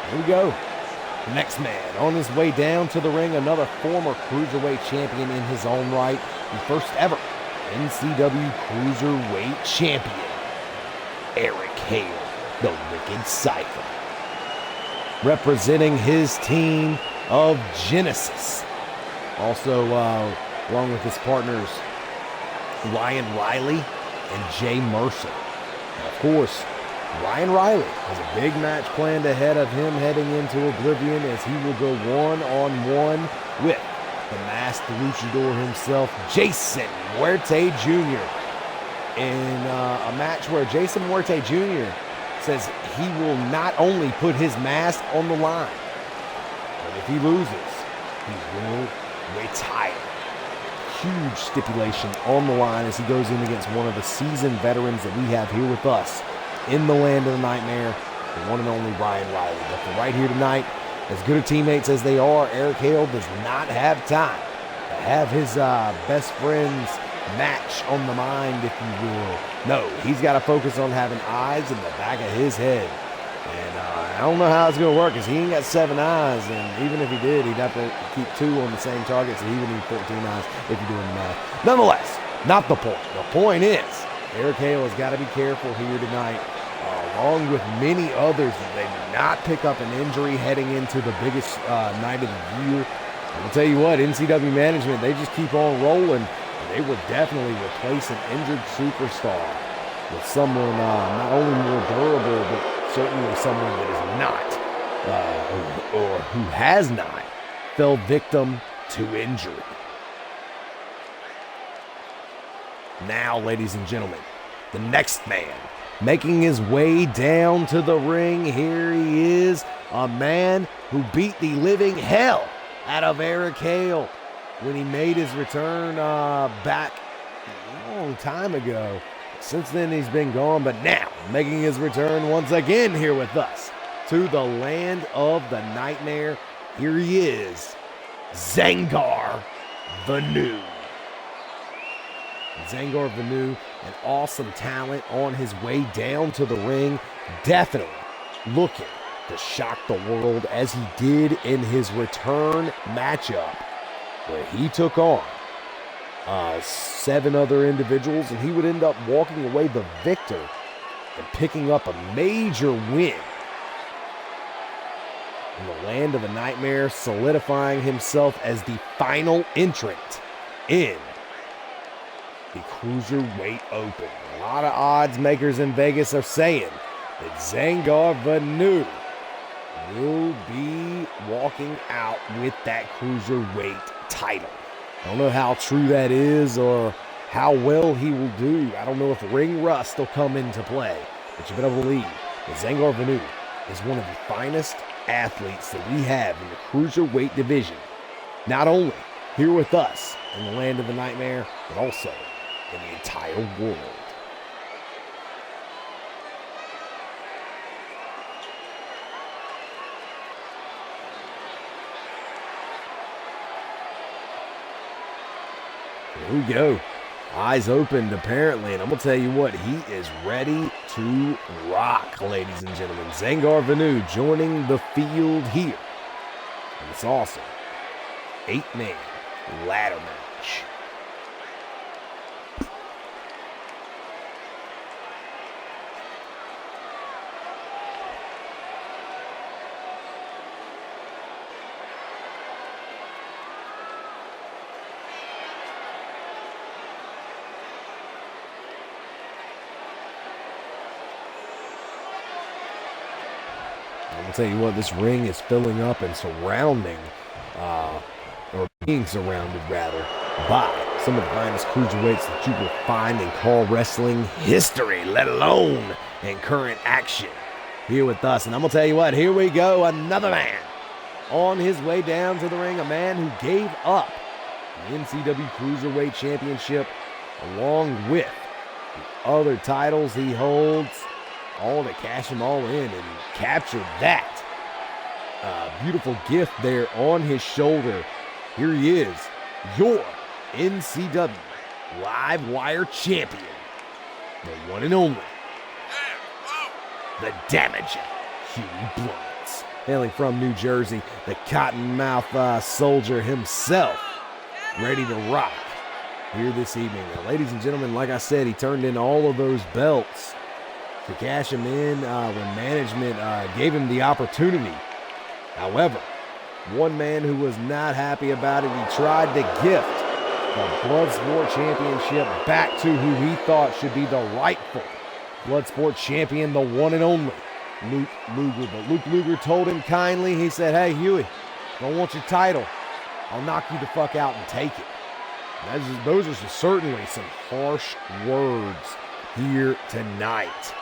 Here we go. The next man on his way down to the ring, another former Cruiserweight champion in his own right, the first ever NCW Cruiserweight champion, Eric Hale, the Wicked Cypher. Representing his team of Genesis. Also, along with his partners, Ryan Riley and Jay Mercer. And of course, Ryan Riley has a big match planned ahead of him heading into Oblivion, as he will go one-on-one with the masked luchador himself, Jason Muerte Jr. In a match where Jason Muerte Jr. says he will not only put his mask on the line, but if he loses, he will retire. Huge stipulation on the line as he goes in against one of the seasoned veterans that we have here with us in the land of the nightmare, the one and only Ryan Riley. But for right here tonight, as good of teammates as they are, Eric Hale does not have time to have his best friend's match on the mind, if you will. No, he's got to focus on having eyes in the back of his head. And I don't know how it's going to work, because he ain't got 7 eyes, and even if he did, he'd have to keep 2 on the same target, so he would need 14 eyes if you're doing the math. Nonetheless, not the point. The point is, Eric Hale has got to be careful here tonight, along with many others, that they do not pick up an injury heading into the biggest night of the year. I'll tell you what, NCW management, they just keep on rolling. They will definitely replace an injured superstar with someone not only more durable, but certainly someone that is not, or who has not, fell victim to injury. Now, ladies and gentlemen, the next man making his way down to the ring. Here he is, a man who beat the living hell out of Eric Hale when he made his return back a long time ago. Since then, he's been gone, but now making his return once again here with us to the land of the nightmare. Here he is, Zangar Vanu. Zangar Vanu, an awesome talent on his way down to the ring, definitely looking to shock the world, as he did in his return matchup, where he took on 7 other individuals, and he would end up walking away the victor and picking up a major win in the land of the nightmare, solidifying himself as the final entrant in the Cruiserweight Open. A lot of odds makers in Vegas are saying that Zangar Vanu will be walking out with that Cruiserweight title. I don't know how true that is or how well he will do. I don't know if ring rust will come into play, but you better believe that Zangar Vanu is one of the finest athletes that we have in the Cruiserweight division. Not only here with us in the land of the nightmare, but also in the entire world. Here we go. Eyes opened apparently, and I'm going to tell you what, he is ready to rock, ladies and gentlemen. Zangar Vanu joining the field here. And it's awesome. 8-man ladder match. I'll tell you what, this ring is filling up and surrounding, or being surrounded rather, by some of the finest cruiserweights that you will find in Call Wrestling history, let alone in current action here with us. And I'm going to tell you what, here we go, another man on his way down to the ring, a man who gave up the NCW Cruiserweight Championship along with the other titles he holds, all to cash them all in and capture that beautiful gift there on his shoulder. Here he is, your NCW Live Wire Champion, the one and only, the damaging Huey Blunt. Hailing from New Jersey, the Cottonmouth soldier himself, ready to rock here this evening. Now, ladies and gentlemen, like I said, he turned in all of those belts to cash him in when management gave him the opportunity. However, one man who was not happy about it, he tried to gift the Bloodsport Championship back to who he thought should be the rightful Bloodsport Champion, the one and only Luke Luger. But Luke Luger told him kindly, he said, "Hey, Huey, don't want your title. I'll knock you the fuck out and take it." Those are certainly some harsh words here tonight.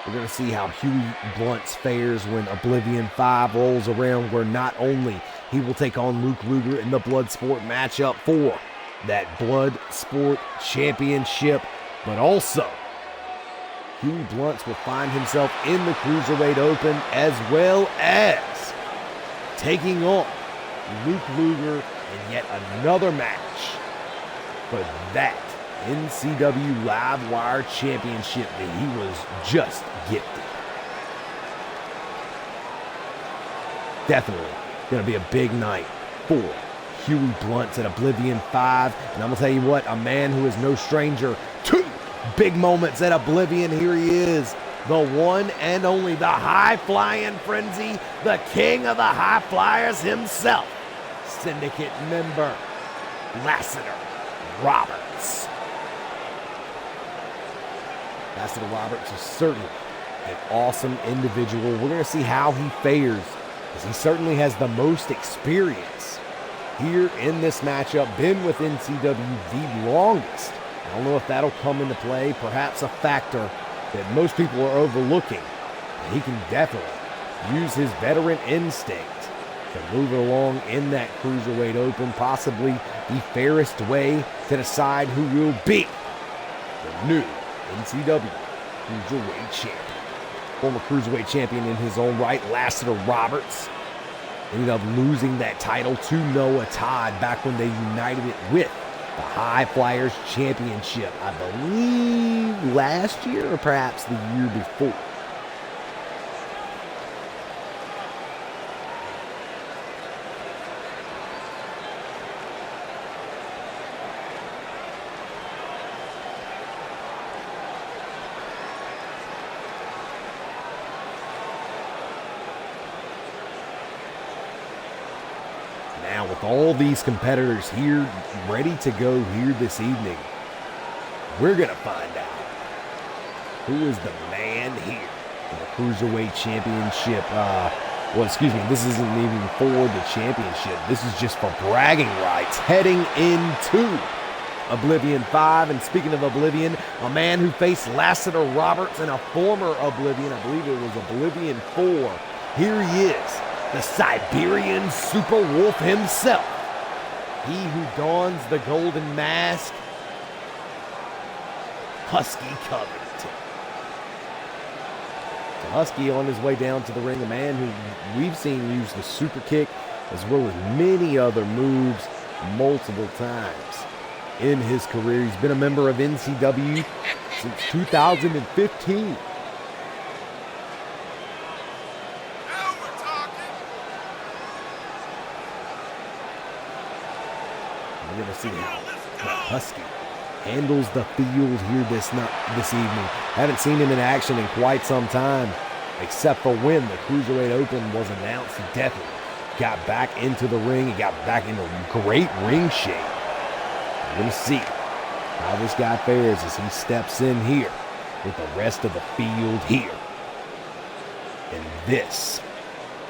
We're going to see how Huey Blunt fares when Oblivion 5 rolls around, where not only he will take on Luke Luger in the Bloodsport matchup for that Bloodsport Championship, but also Huey Blunt will find himself in the Cruiserweight Open, as well as taking on Luke Luger in yet another match for that NCW Live Wire Championship that he was just gifted. Definitely going to be a big night for Huey Blunt at Oblivion 5. And I'm going to tell you what, a man who is no stranger to big moments at Oblivion. Here he is, the one and only, the high-flying frenzy, the king of the high flyers himself, Syndicate member Lassiter Roberts. Lassiter Roberts is certainly an awesome individual. We're going to see how he fares, as he certainly has the most experience here in this matchup, been with NCW the longest. I don't know if that'll come into play, perhaps a factor that most people are overlooking. He can definitely use his veteran instinct to move it along in that Cruiserweight Open, possibly the fairest way to decide who will be the new NCW Cruiserweight Champion. Former Cruiserweight Champion in his own right, Lassiter Roberts, ended up losing that title to Noah Todd back when they united it with the High Flyers Championship, I believe last year or perhaps the year before. with all these competitors here, ready to go here this evening, we're going to find out who is the man here in the Cruiserweight Championship. This isn't even for the championship. This is just for bragging rights heading into Oblivion 5. And speaking of Oblivion, a man who faced Lassiter Roberts in a former Oblivion, I believe it was Oblivion 4. Here he is, the Siberian Super Wolf himself. He who dons the golden mask, Husky Covington. So Husky on his way down to the ring, a man who we've seen use the super kick as well as many other moves multiple times in his career. He's been a member of NCW since 2015. We're going to see how the Husky handles the field here this evening. Haven't seen him in action in quite some time, except for when the Cruiserweight Open was announced. He definitely got back into the ring. He got back into great ring shape. We're going to see how this guy fares as he steps in here with the rest of the field here in this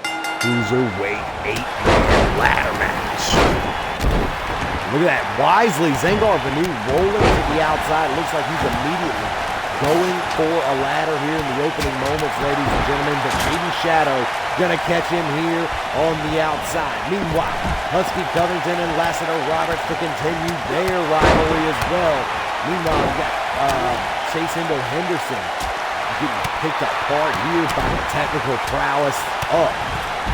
Cruiserweight 8-man ladder match. Look at that. Wisely, Zangar Vanu rolling to the outside. It looks like he's immediately going for a ladder here in the opening moments, ladies and gentlemen. But Maiden Shadow going to catch him here on the outside. Meanwhile, Husky Covington and Lassiter Roberts to continue their rivalry as well. Meanwhile, we got Chase Endo Henderson getting picked apart here by the technical prowess of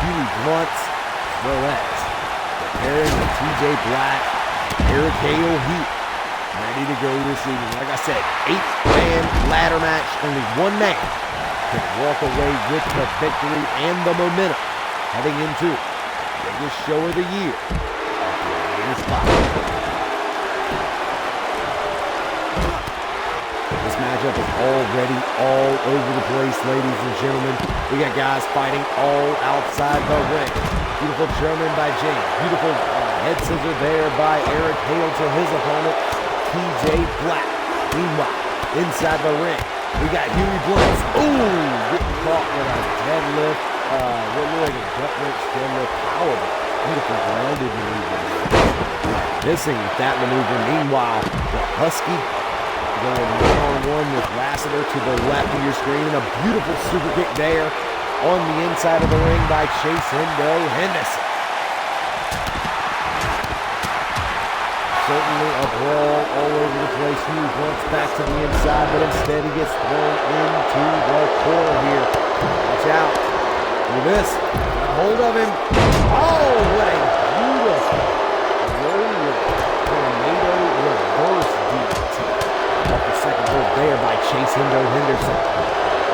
Huey Blunts, as well as preparing the TJ Black, Eric Hale here, ready to go this evening. Like I said, 8-man ladder match. Only one man can walk away with the victory and the momentum heading into the biggest show of the year. This matchup is already all over the place, ladies and gentlemen. We got guys fighting all outside the ring. Beautiful German by James. Beautiful head scissor there by Eric Hale to his opponent, TJ Black. Meanwhile, inside the ring, we got Huey Blunts. Ooh, getting caught with a deadlift. What looked like a gut wrench deadlift powerbomb. Beautiful grounded maneuver. Missing with that maneuver. Meanwhile, the Husky going one-on-one with Lassiter to the left of your screen. And a beautiful super kick there on the inside of the ring by Chase Endo Henderson. Certainly a brawl all over the place. Huey Blunts back to the inside, but instead he gets thrown into the corner here. Watch out. Look at this. Got hold of him. Oh, what a beautiful rolling tornado reverse DDT. Off the second hold there by Chase Endo Henderson.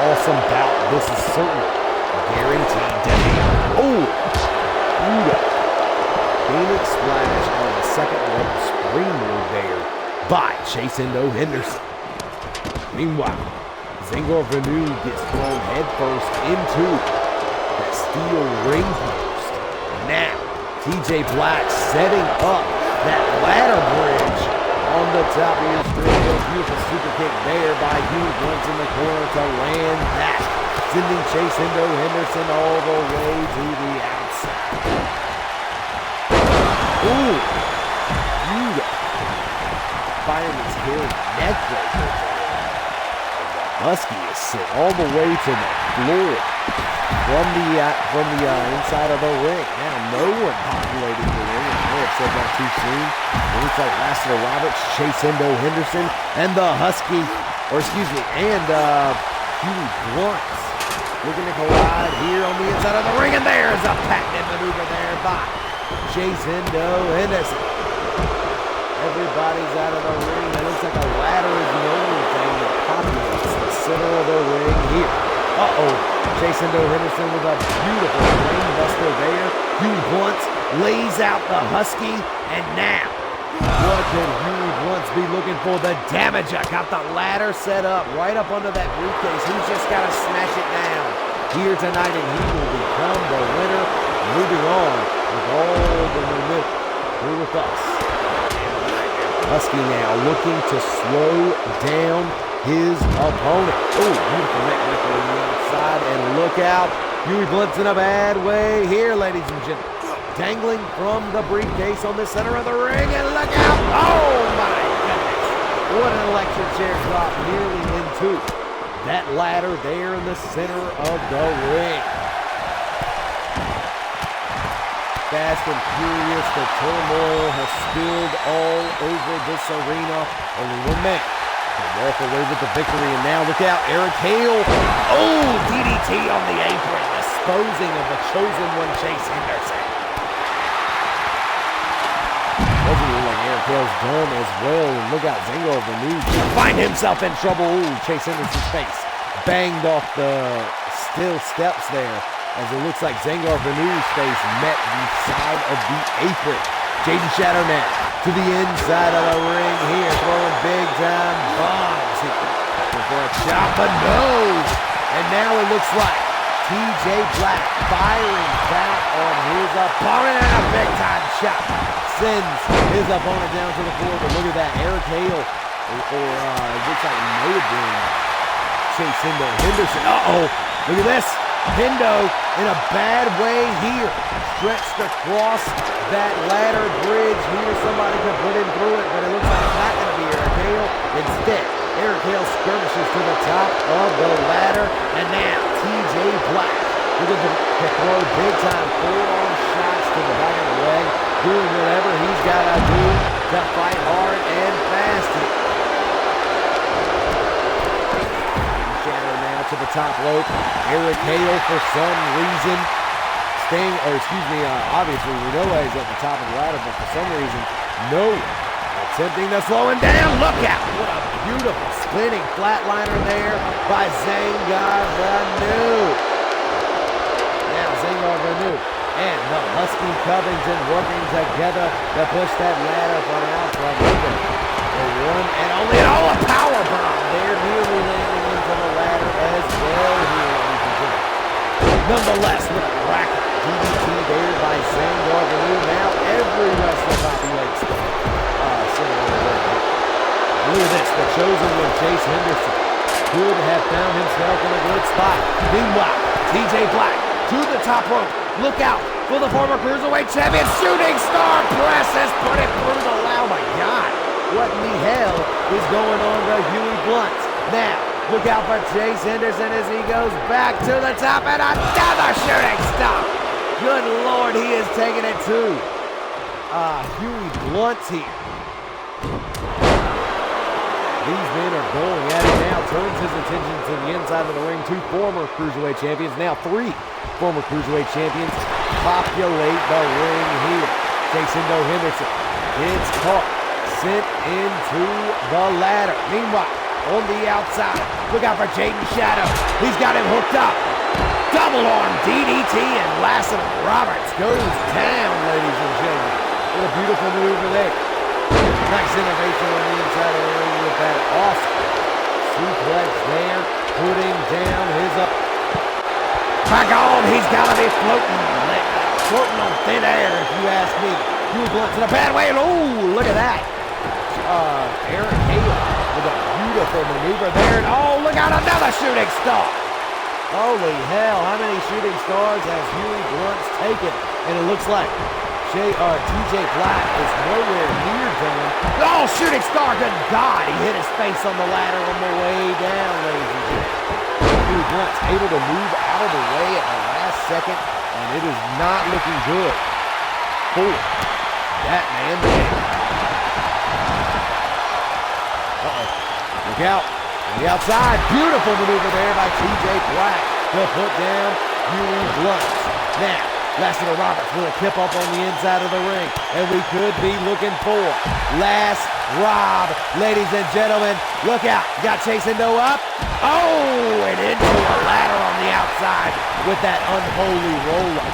Awesome bout. This is certainly guaranteed to be. Oh, beautiful Phoenix splash on the second rope springboard there by Chase Endo Henderson. Meanwhile, Zangar Vanu gets thrown headfirst into the steel ring post. Now, TJ Black setting up that ladder bridge on the top of your screen. A beautiful super kick there by Huey Blunts in the corner to land that, sending Chase Endo Henderson all the way to the outside. Ooh, beautiful. Firing his hair neck breaker. Husky is sent all the way to the floor from the inside of the ring. Now no one populating the ring. I may have said that too soon. It looks like Lassiter Roberts, Chase Endo Henderson, and the Husky, and Huey Blunts looking to collide here on the inside of the ring. And there's a patented maneuver there by Chase Endo Henderson. Everybody's out of the ring. It looks like a ladder is the only thing that populates the center of the ring here. Uh-oh. Chase Endo Henderson with a beautiful brainbuster there. Huey Blunts lays out the Husky. And now, what can Huey Blunts be looking for? The damager. Got the ladder set up right up under that briefcase. He's just got to smash it down here tonight, and he will become the winner. Moving on with all the momentum. Here with us. Husky now looking to slow down his opponent. Oh, beautiful neck breaker on the outside, and look out. Huey Blunt's in a bad way here, ladies and gentlemen. Dangling from the briefcase on the center of the ring, and look out. Oh, my goodness. What an electric chair drop nearly into that ladder there in the center of the ring. Fast and furious, the turmoil has spilled all over this arena. Only one man can walk away with the victory, and now look out, Eric Hale. Oh, DDT on the apron, disposing of the chosen one, Chase Henderson. Doesn't look like Eric Hale's done as well, and look out, Zango of the New find himself in trouble. Ooh, Chase Henderson's face banged off the steel steps there, as it looks like Zangar Venu's face met the side of the apron. Jaden Shadow now to the inside of the ring here, throwing big time bombs here. For a chop, but no! And now it looks like TJ Black firing back on his opponent, and a big time chop sends his opponent down to the floor. But look at that, Eric Hale, or it looks like it may have been Chase Henderson. Uh-oh, look at this. Hendo in a bad way here, stretched across that ladder bridge here. Somebody could put him through it, but it looks like it's not going to be Eric Hale. Instead, Eric Hale skirmishes to the top of the ladder, and now TJ Black looking to throw big time forearm shots to the back of the leg, doing whatever he's got to do to fight hard and fast here. To the top rope, Eric Hale for some reason obviously we know he's at the top of the ladder, but for some reason, no attempting to slow him down. Look out, what a beautiful spinning flatliner there by Zangar Vanu. Now Zangar Vanu and the Husky Covington working together to push that ladder from out from under. The one and only, a power bomb there, nearly landing into the ladder as well here, ladies and gentlemen. Nonetheless, with a racket DDT there by Zangar Vanu. Now every wrestler populates center of the ring. Look at this, the chosen one, Chase Henderson, could have found himself in a good spot. Meanwhile, TJ Black to the top rope. Look out for the former Cruiserweight Champion. Shooting star press has put it through the ladder. Oh my God. What in the hell is going on to Huey Blunt? Now, look out for Chase Henderson as he goes back to the top, and another shooting star. Good Lord, he is taking it to Huey Blunt here. These men are going at it now. Turns his attention to the inside of the ring. Two former Cruiserweight champions, now three former Cruiserweight champions populate the ring here. Chase Henderson gets caught, sent into the ladder. Meanwhile, on the outside, look out for Jaden Shadow. He's got him hooked up. Double arm DDT, and Lassiter Roberts goes down, ladies and gentlemen. What a beautiful maneuver there. Nice innovation on the inside of the ring with that awesome suplex there, putting down his up. Back on, he's got to be floating on thin air, if you ask me. Huey Blunt's in a bad way, and oh, look at that. Eric Hale with a beautiful maneuver there, and oh, look out, another shooting star. Holy hell, how many shooting stars has Huey Blunt's taken? And it looks like TJ Black is nowhere near done. Oh, shooting star, good God. He hit his face on the ladder on the way down, ladies and gentlemen. Huey Blunt's able to move out of the way at the last second, and it is not looking good for that man there. Uh-oh. Look out. On the outside, beautiful maneuver there by TJ Black to put down Huey Blunt. Now, Lassiter Roberts with a kip up on the inside of the ring, and we could be looking for Last Rob. Ladies and gentlemen, look out. Got Chase Hendo up. Oh, and into a ladder on the outside with that unholy roll-up.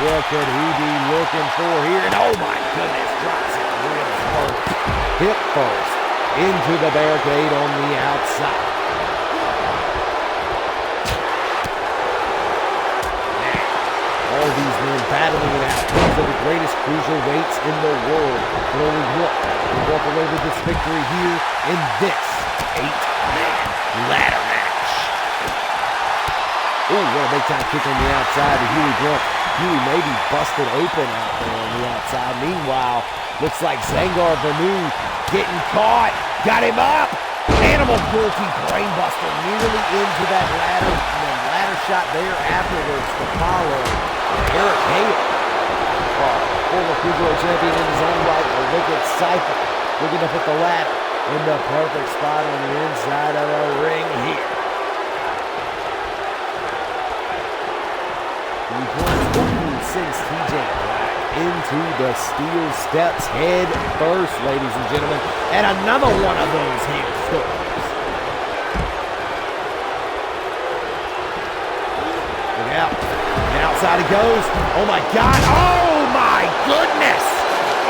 What could he be looking for here? And oh my goodness, drops it ribs first, hip first, into the barricade on the outside. battling it out. These are the greatest cruiserweights in the world. But only one will walk away with this victory here in this 8-man ladder match. Ooh, what a big-time kick on the outside to Huey Blunt. Huey may be busted open out there on the outside. Meanwhile, looks like Zangar Vanu getting caught. Got him up. Animal cruelty brainbuster nearly into that ladder. And then ladder shot there afterwards to follow. Eric Hale, former Cruiserweight champion in his own right. A wicked cycle. Looking up at the ladder in the perfect spot on the inside of the ring here. Sends TJ Black into the steel steps head first, ladies and gentlemen, and another one of those heel stories. Look out. And outside he goes. Oh my God. Oh my goodness.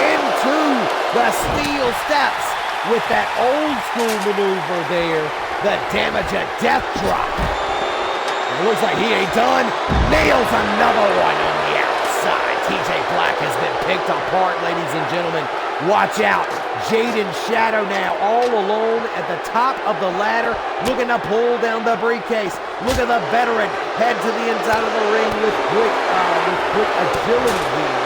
Into the steel steps with that old school maneuver there. The damage a death drop. It looks like he ain't done. Nails another one on the outside. TJ Black has been picked apart, ladies and gentlemen. Watch out. Jaden Shadow now all alone at the top of the ladder, looking to pull down the briefcase. Look at the veteran head to the inside of the ring with quick agility here.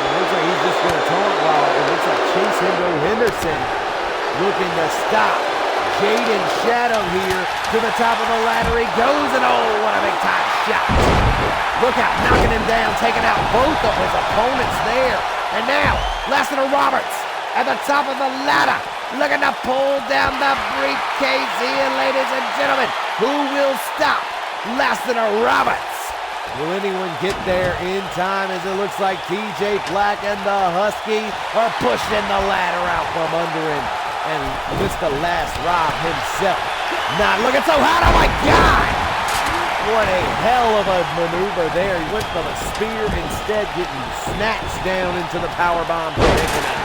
It looks like he's just going to taunt while it looks like Chase Henderson looking to stop Jaden Shadow here to the top of the ladder. He goes, and oh, what a big time shot. Look out, knocking him down, taking out both of his opponents there. And now, Lesnar Roberts at the top of the ladder, looking to pull down the briefcase here, ladies and gentlemen. Who will stop Lesnar Roberts? Will anyone get there in time, as it looks like TJ Black and the Husky are pushing the ladder out from under him. And Mr. Last Rob himself not looking so hot. Oh my God! What a hell of a maneuver there. He went for the spear, instead getting snatched down into the powerbomb predicament.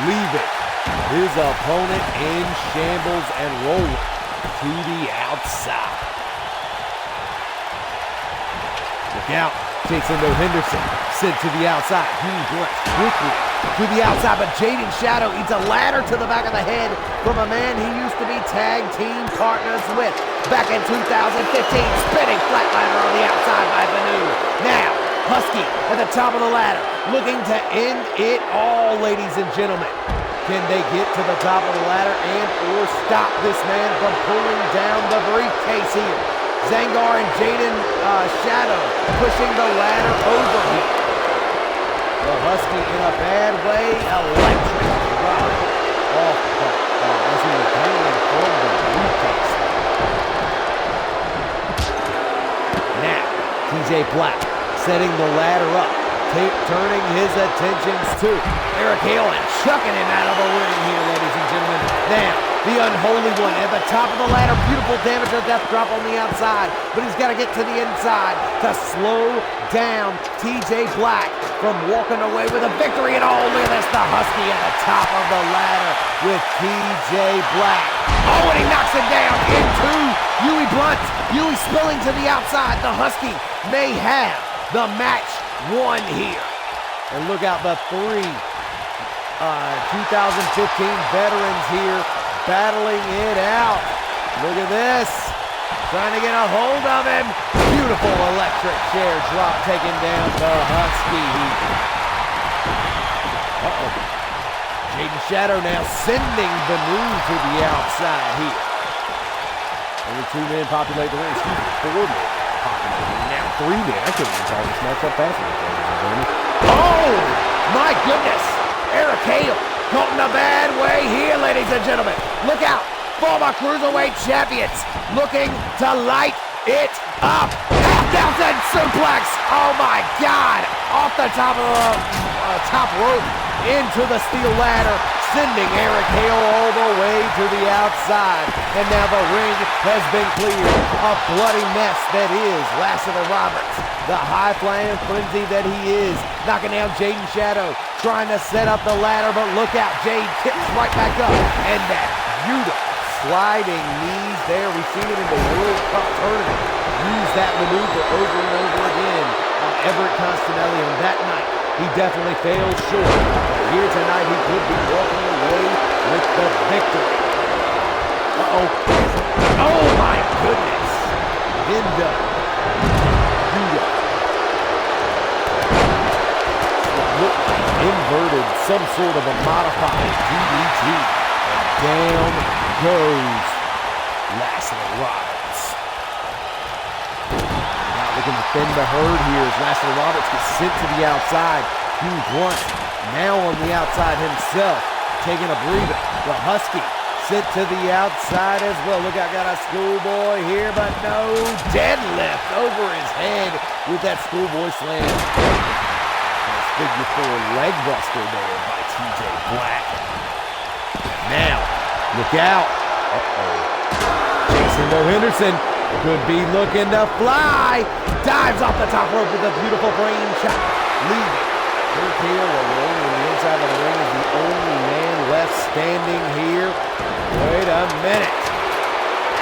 Leave it. His opponent in shambles and rolling to the outside. Look out. Jason Henderson sent to the outside. Huey Blunt quickly to the outside, but Jaden Shadow eats a ladder to the back of the head from a man he used to be tag team partners with back in 2015. Spinning flatliner on the outside by Vanu. Now, Husky at the top of the ladder, looking to end it all, ladies and gentlemen. Can they get to the top of the ladder and or stop this man from pulling down the briefcase here? Zangar and Jaden Shadow pushing the ladder over here. The Husky in a bad way. Electric drop off as he was hanging from the briefcase. Now, TJ Black setting the ladder up, turning his attentions to Eric Hale and chucking him out of the ring here, ladies and gentlemen. Now, the unholy one at the top of the ladder. Beautiful damage or death drop on the outside, but he's got to get to the inside to slow down TJ Black from walking away with a victory. And oh, look at this, the Husky at the top of the ladder with TJ Black. Oh, and he knocks him down into Huey Blunt. Huey spilling to the outside. The Husky may have the match won here. And look out, the three 2015 veterans here battling it out. Look at this. Trying to get a hold of him. Beautiful electric chair drop taking down the Husky. Uh-oh. Jaden Shadow now sending the move to the outside here. Only 2 men populate the ring. Excuse me, 4 men populate the ring. Now 3 men. I couldn't even call this match up fast enough. Oh, my goodness. Eric Hale caught in a bad way here, ladies and gentlemen. Look out. Former Cruiserweight champions looking to light it up. Half-Nelson suplex. Oh, my God. Off the top of the top rope into the steel ladder, sending Eric Hale all the way to the outside. And now the ring has been cleared. A bloody mess that is Lesnar Roberts. The high-flying frenzy that he is. Knocking down Jaden Shadow. Trying to set up the ladder, but look out. Jade kicks right back up. And that beautiful sliding knees there. We've seen it in the World Cup tournament. Use that maneuver over and over again on Everett Constanelli on that night. He definitely failed short. But here tonight, he could be walking away with the victory. Uh-oh. Oh, my goodness. Hinda. Judo. Looked like inverted, some sort of a modified DDT. And down goes Lashley Roberts. Now looking to thin the herd here as Lashley Roberts gets sent to the outside. Hugh Blunt now on the outside himself, taking a breather. The Husky sent to the outside as well. Look out, got a schoolboy here, but no deadlift over his head with that schoolboy slam. Figure 4 leg buster there by TJ Black. Now, look out. Uh-oh. Jason Bo Henderson could be looking to fly. Dives off the top rope with a beautiful brain shot. Leaving Eric Hale alone on the inside of the ring is the only man left standing here. Wait a minute.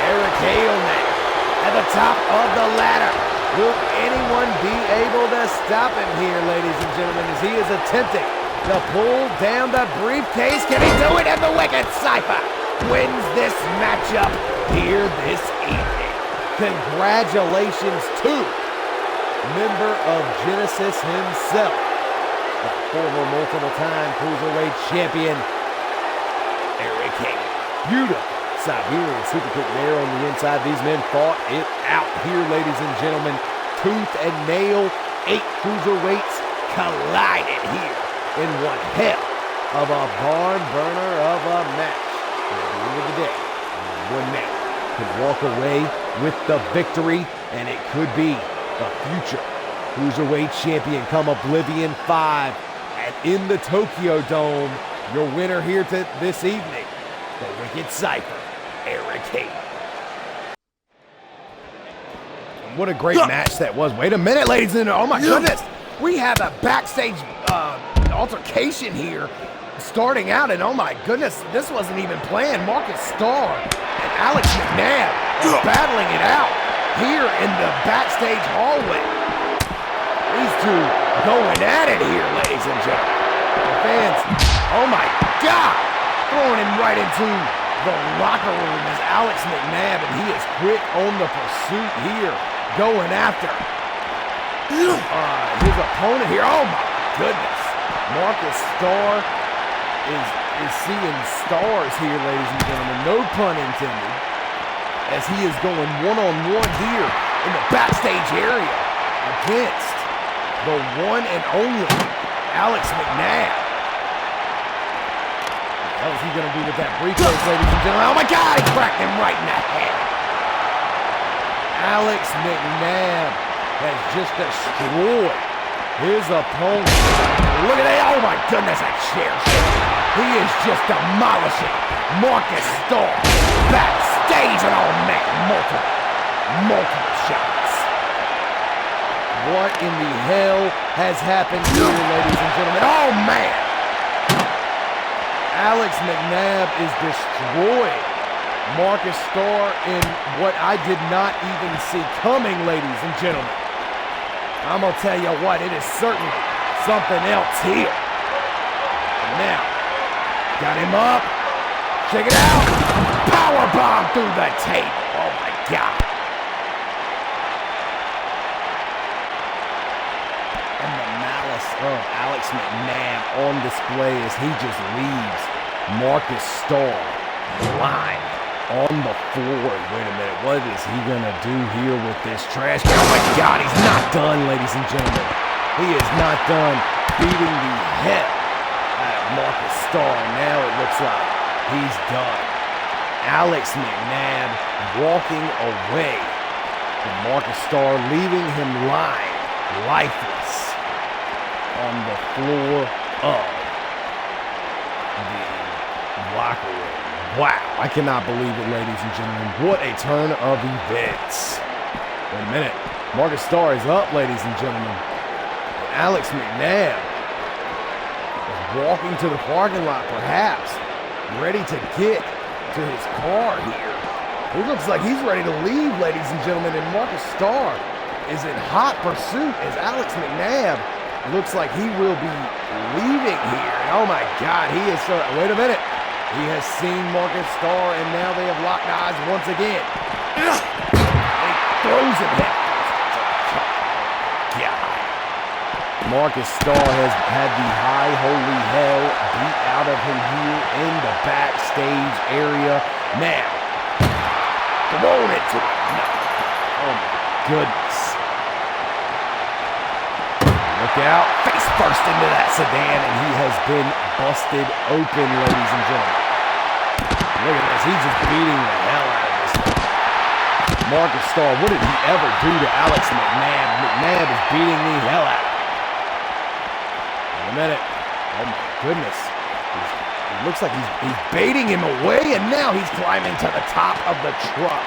Eric Hale now at the top of the ladder. Will anyone be able to stop him here, ladies and gentlemen, as he is attempting to pull down the briefcase? Can he do it? And the Wicked Cypher wins this matchup here this evening. Congratulations to member of Genesis himself, the former multiple-time Cruiserweight champion, Eric Hale. Beautiful Siberian Superkick there on the inside. These men fought it out here, ladies and gentlemen. Tooth and nail, 8 cruiserweights collided here in one hell of a barn burner of a match. And at the end of the day, one man could walk away with the victory, and it could be the future Cruiserweight champion come Oblivion 5. And in the Tokyo Dome, your winner here this evening, the Wicked Cypher, Eric Hale. What a great match that was. Wait a minute, ladies and gentlemen. Oh, my goodness. We have a backstage altercation here starting out, and oh, my goodness, this wasn't even planned. Marcus Starr and Alex McNabb are battling it out here in the backstage hallway. These two going at it here, ladies and gentlemen. The fans, oh, my God, throwing him right into the locker room as Alex McNabb, and he is quick on the pursuit here, going after his opponent here. Oh my goodness. Marcus Starr is seeing stars here, ladies and gentlemen. No pun intended, as he is going one-on-one here in the backstage area against the one and only Alex McNabb. What is he going to do with that briefcase, ladies and gentlemen? Oh my God, he cracked him right in the head. Alex McNabb has just destroyed his opponent. Look at that. Oh my goodness, that chair shot. He is just demolishing Marcus Starr backstage, and oh man, multiple shots. What in the hell has happened here, ladies and gentlemen? Oh man. Alex McNabb is destroying Marcus Starr in what I did not even see coming, ladies and gentlemen. I'm going to tell you what, it is certainly something else here. And now, got him up. Check it out. Powerbomb through the table. Oh my God. And the malice of Alex McNabb on display as he just leaves Marcus Starr lying on the floor. Wait a minute, what is he gonna do here with this trash can? Oh my God, he's not done, ladies and gentlemen. He is not done beating the hell out of Marcus Starr. Now it looks like he's done. Alex McNabb walking away from Marcus Starr, leaving him lying lifeless on the floor of the locker room. Wow, I cannot believe it, ladies and gentlemen. What a turn of events. Wait a minute. Marcus Starr is up, ladies and gentlemen. And Alex McNabb is walking to the parking lot, perhaps, ready to get to his car here. He looks like he's ready to leave, ladies and gentlemen, and Marcus Starr is in hot pursuit as Alex McNabb looks like he will be leaving here. And oh my God, he is so, wait a minute. He has seen Marcus Starr, and now they have locked eyes once again. And he throws him head. Marcus Starr has had the high holy hell beat out of him here in the backstage area. Now, thrown it to him. No. Oh my goodness. Look out. Face first into that sedan, and he has been busted open, ladies and gentlemen. Look at this. He's just beating the hell out of this. Marcus Starr, what did he ever do to Alex McNabb? McNabb is beating the hell out of him. A minute. Oh my goodness. It looks like he's baiting him away, and now he's climbing to the top of the truck.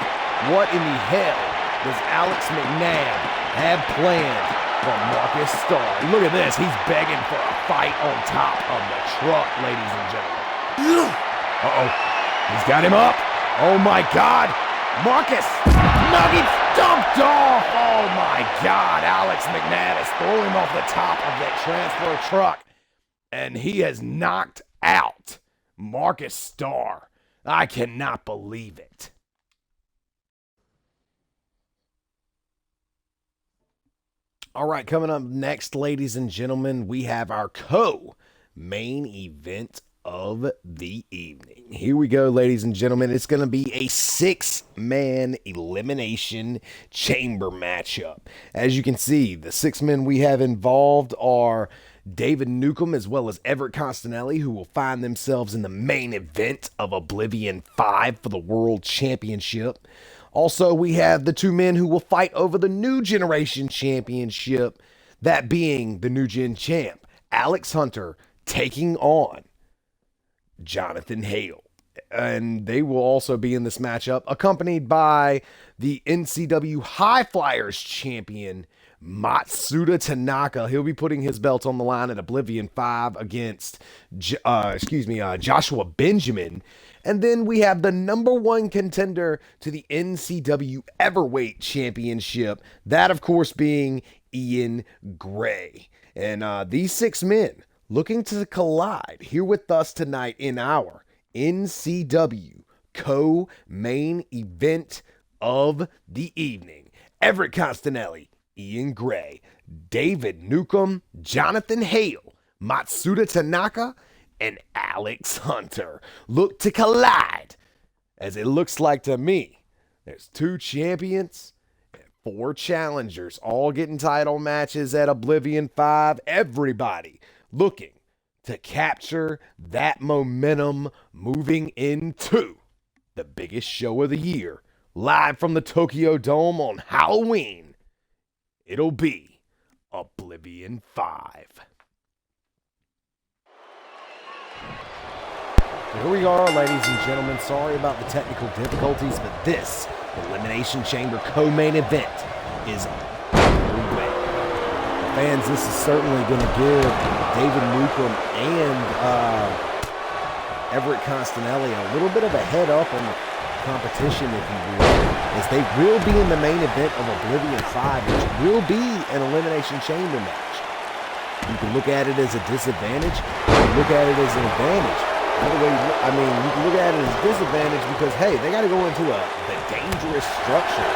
What in the hell does Alex McNabb have planned for Marcus Starr? Look at this. He's begging for a fight on top of the truck, ladies and gentlemen. Uh-oh. He's got him up. Oh my God. Marcus. Nuggets dumped off. Oh my God. Alex McNabb is throwing him off the top of that transfer truck. And he has knocked out Marcus Starr. I cannot believe it. All right, coming up next, ladies and gentlemen, we have our co-main event of the evening. Here we go, ladies and gentlemen. It's going to be a 6-man elimination chamber matchup. As you can see, the 6 men we have involved are David Newcomb as well as Everett Constanelli, who will find themselves in the main event of Oblivion 5 for the World Championship. Also, we have the 2 men who will fight over the New Generation Championship, that being the New Gen champ, Alex Hunter, taking on Jonathan Hale. And they will also be in this matchup, accompanied by the NCW High Flyers champion, Matsuda Tanaka. He'll be putting his belt on the line at Oblivion 5 against Joshua Benjamin. And then we have the #1 contender to the NCW Everweight Championship, that of course being Ian Gray. And these 6 men looking to collide here with us tonight in our NCW co-main event of the evening. Everett Constanelli, Ian Gray, David Newcomb, Jonathan Hale, Matsuda Tanaka, and Alex Hunter look to collide. As it looks like to me, there's 2 champions and 4 challengers, all getting title matches at Oblivion 5. Everybody looking to capture that momentum moving into the biggest show of the year, live from the Tokyo Dome on Halloween. It'll be Oblivion 5. Here we are, ladies and gentlemen. Sorry about the technical difficulties, but this Elimination Chamber co-main event is underway. Fans, this is certainly going to give David Newcomb and Everett Constanelli a little bit of a head up on the competition, if you will, as they will be in the main event of Oblivion 5, which will be an Elimination Chamber match. You can look at it as a disadvantage, you can look at it as an advantage. Another way, you can look at it as a disadvantage because, hey, they got to go into the dangerous structure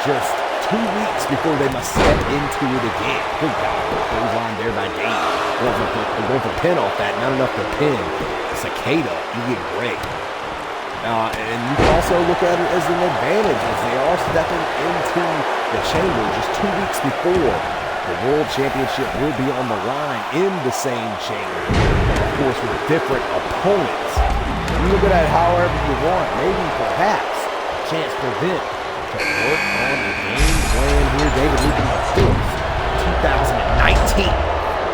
just 2 weeks before they must step into it again. Good God, goes on there by Dave. Going for pin off that, not enough to pin Cicada, Ian Gray. And you can also look at it as an advantage as they are stepping into the chamber just 2 weeks before the World Championship will be on the line in the same chamber. And of course, with different opponents. You look at it however you want. Maybe, perhaps, a chance for them to work on the game plan here. David Newcomb, of course, 2019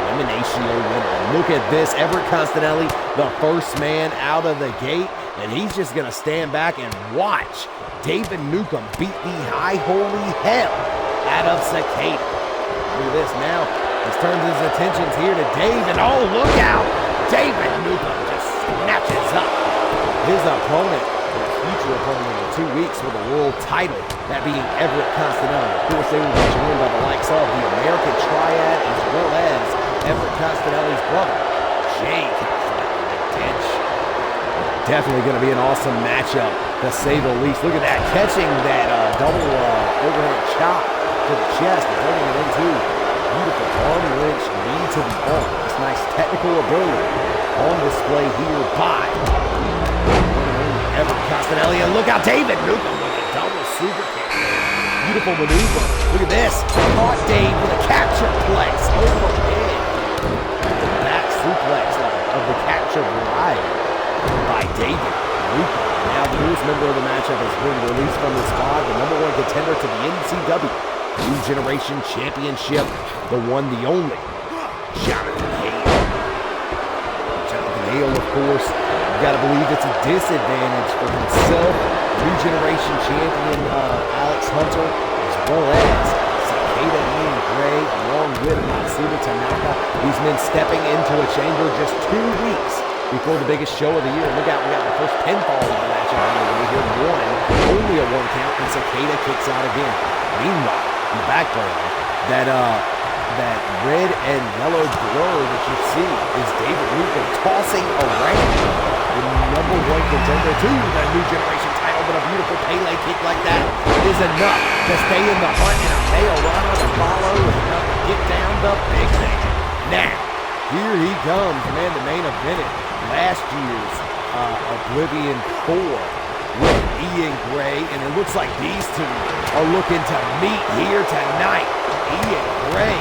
Elimination winner. And look at this. Everett Constanelli, the first man out of the gate. And he's just going to stand back and watch David Newcomb beat the high holy hell out of Cicada. Look at this now. He's turned his attentions here to Dave, and oh, look out! David Newcomb just snatches up his opponent future opponent in 2 weeks for the world title, that being Everett Castanelli. Of course, they will be joined by the likes of the American Triad as well as Everett Castanelli's brother, Jay Castanelli. Definitely going to be an awesome matchup, to say the least. Look at that, catching that double overhead chop to the chest and turning it into beautiful arm wrench knee to the arm. This nice technical ability on display here by Everett Castanelli. And look out, David Newcomb with a double super kick. Beautiful maneuver. Look at this. Caught Dave with a capture plex overhead. The back suplex of the capture variety by David Newcomb. Now the newest member of the matchup has been released from the squad, the #1 contender to the NCW New Generation Championship, the one, the only, Jonathan Hale. Jonathan Hale, of course, you got to believe it's a disadvantage for himself, New Generation Champion Alex Hunter, as well as Cicada Ian Gray, along with Matsuda Tanaka. These men stepping into a chamber just 2 weeks before the biggest show of the year. Look out, we got the first pinfall of the match on the way here. Only a 1 count, and Cicada kicks out again. Meanwhile, in the background, that red and yellow blur that you see is David Newcomb tossing around the #1 contender to the New Generation title, but a beautiful Pele kick like that is enough to stay in the hunt, and a male runner to follow is enough to get down the big man. Now, here he comes, man, the main event last year's Oblivion 4 with Ian Gray, and it looks like these two are looking to meet here tonight. Ian Gray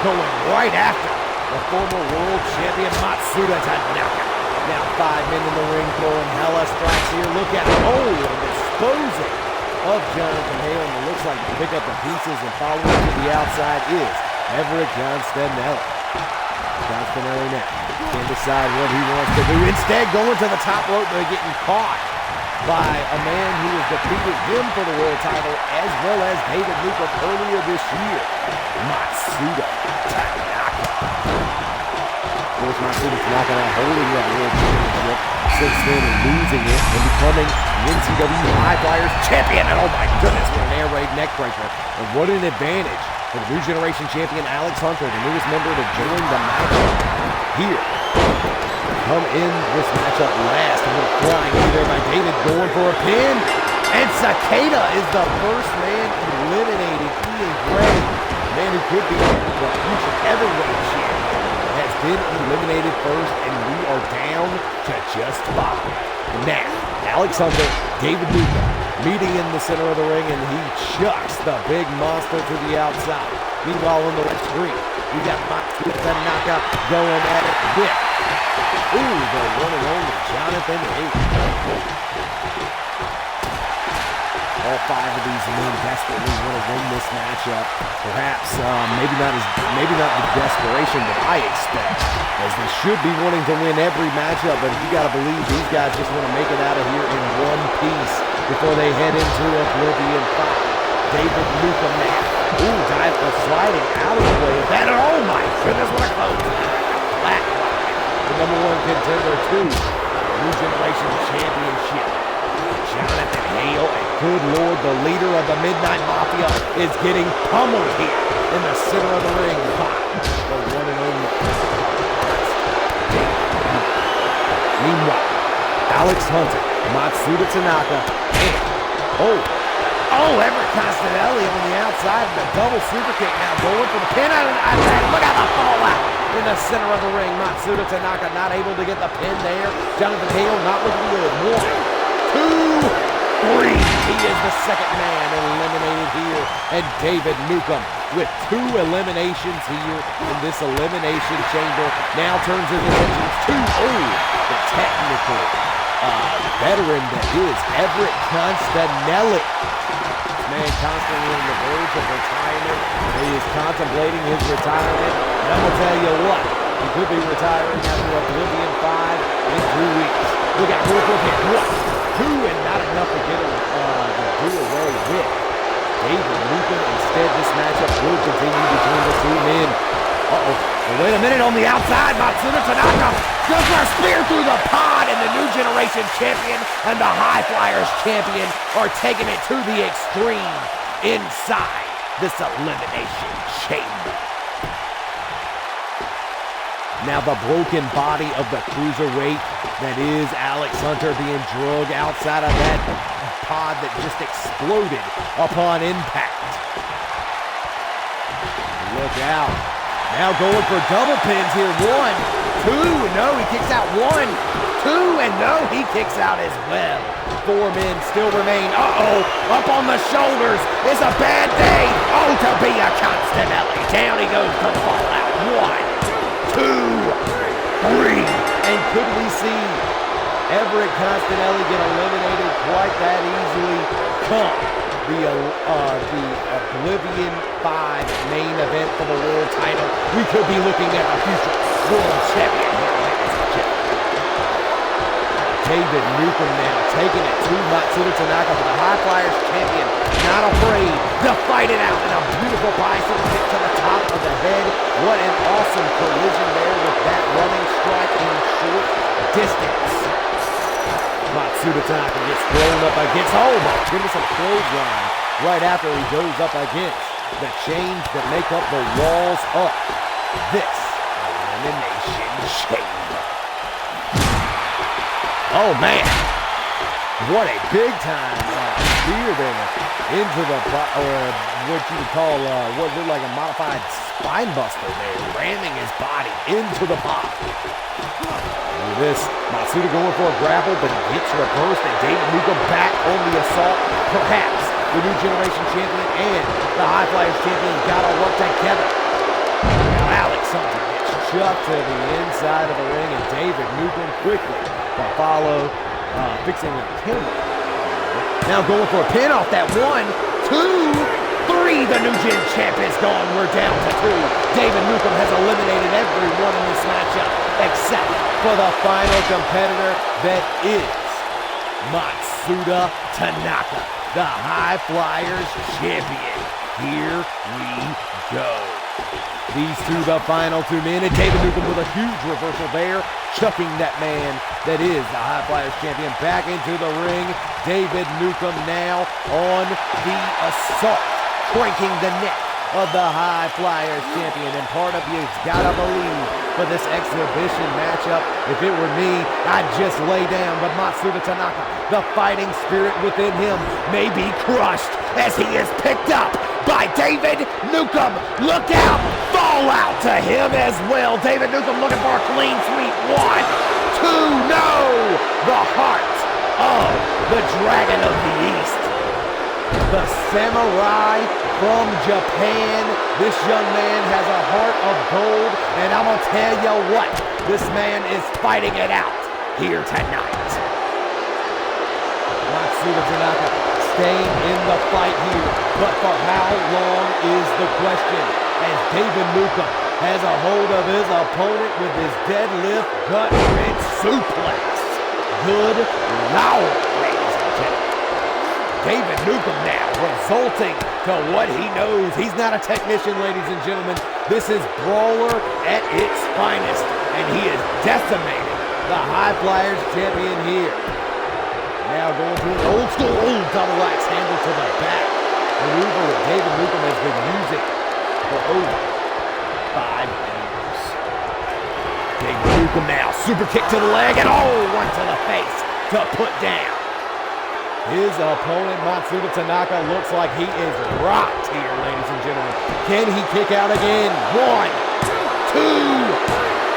going right after the former world champion Matsuda Tanaka. Now 5 men in the ring throwing hella strikes here. Look at it. Oh, and disposing of Jonathan Hale, and it looks like to pick up the pieces and follow to the outside is Everett Castanelli. Castanelli now can't decide what he wants to do. Instead, going to the top rope, but getting caught by a man who has defeated him for the world title, as well as David Newcomb earlier this year, Matsuda Tanaka. Of course, Matsuda Tanaka now holding that world championship since then and losing it and becoming the NCW High Flyers champion. And oh my goodness, what an air raid neck breaker. And what an advantage for the New Generation champion Alex Hunter, the newest member to join the matchup here. Come in this matchup last. A little flying knee there by David, going for a pin. And Cicada is the first man eliminated. Ian Gray, man who could be the future heavyweight champion, has been eliminated first, and we are down to just 5. Now, Alex Hunter, David Newcomb, meeting in the center of the ring, and he chucks the big monster to the outside. Meanwhile, on the left screen, we got Matsuda Tanaka going at it with, the one and only Jonathan Hale. All 5 of these men desperately want to win this matchup. Perhaps maybe not the desperation that I expect, as they should be wanting to win every matchup. But you got to believe these guys just want to make it out of here in one piece before they head into Oblivion 5. David Newcomb now. Sliding out of the way of that. Oh my goodness, what a close. Flat. The #1 contender to the New Generation Championship, Jonathan Hale, and good Lord, the leader of the Midnight Mafia is getting pummeled here in the center of the ring by the one and only. Meanwhile, Alex Hunter, Matsuda Tanaka, and Everett Castanelli on the outside, the double super kick now going for the pin out of the attack. Look at the fallout in the center of the ring. Matsuda Tanaka not able to get the pin there. Jonathan Hale not looking good. 1, 2, 3. He is the second man eliminated here. And David Newcomb with 2 eliminations here in this elimination chamber now turns his attention to the technical veteran that is Everett Castanelli. Man constantly on the verge of retirement. He is contemplating his retirement. And I'm going to tell you what, he could be retiring after Oblivion 5 in 2 weeks. Look at Hooper hit 1, 2, and not enough to get him to do away with David Newcomb. Instead, this matchup will continue between the 2 men. Wait a minute, on the outside, Matsuda Tanaka goes for a spear through the pod, and the New Generation Elimination Champion and the High Flyers Champion are taking it to the extreme inside this Elimination Chamber. Now the broken body of the cruiserweight that is Alex Hunter being dragged outside of that pod that just exploded upon impact. Look out. Now going for double pins here. 1, 2, no, he kicks out 1, 2, and no, he kicks out as well. 4 men still remain. Uh-oh, up on the shoulders is a bad day. Oh, to be a Constanelli. Down he goes to fall out. 1, 2, 3. And could we see Everett Constanelli get eliminated quite that easily? Come the Oblivion 5 main event for the world title. We could be looking at a future world champion here, ladies and gentlemen. David Newcomb now taking it to Matsuda Tanaka for the High Flyers champion. Not afraid to fight it out in a beautiful bicycle kick to the top of the head. What an awesome collision there with that running strike in short distance. Matsuda Tanaka gets thrown up against, oh my goodness, a clothesline right after he goes up against the chains that make up the walls of this Elimination Chamber. Oh man, what a big time spear there into the, or what you would call, what looked like a modified spine buster there, ramming his body into the pot. This, Matsuda going for a grapple, but he gets reversed, and David Newcomb back on the assault. Perhaps the New Generation Champion and the High Flyers Champion gotta work together. Now Alex Hunter gets chucked to the inside of the ring, and David Newcomb quickly to follow, fixing the camera. Now going for a pin off that 1, 2, 3. The New Gen Champ is gone. We're down to 2. David Newcomb has eliminated everyone in this matchup except for the final competitor that is Matsuda Tanaka, the High Flyers champion. Here we go. These two, the final 2 men, and David Newcomb with a huge reversal there, chucking that man that is the High Flyers champion back into the ring. David Newcomb now on the assault, cranking the neck of the High Flyers champion, and part of you's gotta believe for this exhibition matchup, if it were me, I'd just lay down, but Matsuda Tanaka, the fighting spirit within him, may be crushed as he is picked up by David Newcomb. Look out! Fall out to him as well. David Newcomb looking for a clean sweep. 1, 2, no! The heart of the Dragon of the East, the samurai from Japan. This young man has a heart of gold, and I'm gonna tell you what, this man is fighting it out here tonight. Matsuda Tanaka staying in the fight here, but for how long is the question, as David Newcomb has a hold of his opponent with his deadlift gut wrench suplex. Good Lord, ladies and gentlemen. David Newcomb now resulting to what he knows. He's not a technician, ladies and gentlemen. This is brawler at its finest, and he is decimating the High Flyers champion here. Now going to an old school double axe handle to the back. Maneuver that David Newcomb has been using for over 5 years. David Newcomb now, super kick to the leg, and one to the face to put down. His opponent, Matsuda Tanaka, looks like he is rocked here, ladies and gentlemen. Can he kick out again? 1, 2, 3.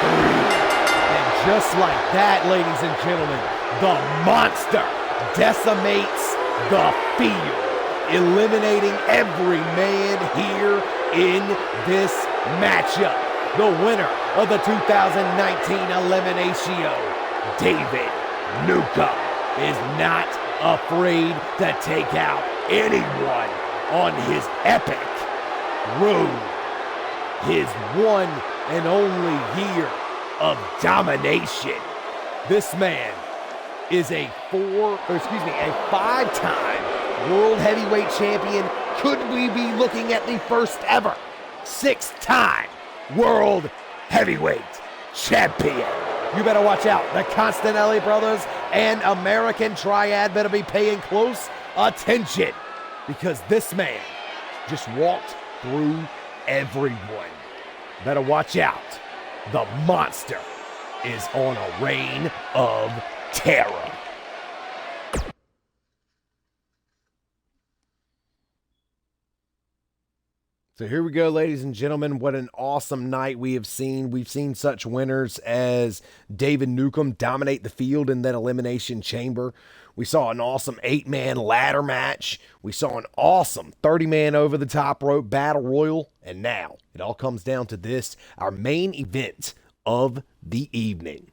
And just like that, ladies and gentlemen, the monster decimates the field, eliminating every man here in this matchup. The winner of the 2019 Eliminatio, David Newcomb, is not afraid to take out anyone on his epic road. His one and only year of domination. This man is a 5-time World Heavyweight Champion. Could we be looking at the first ever 6-time World Heavyweight Champion? You better watch out. The Constanelli brothers and American Triad better be paying close attention, because this man just walked through everyone. Better watch out. The monster is on a reign of terror. So here we go, ladies and gentlemen. What an awesome night we have seen. We've seen such winners as David Newcomb dominate the field in that Elimination Chamber. We saw an awesome 8-man ladder match. We saw an awesome 30-man over the top rope battle royal. And now it all comes down to this, our main event of the evening.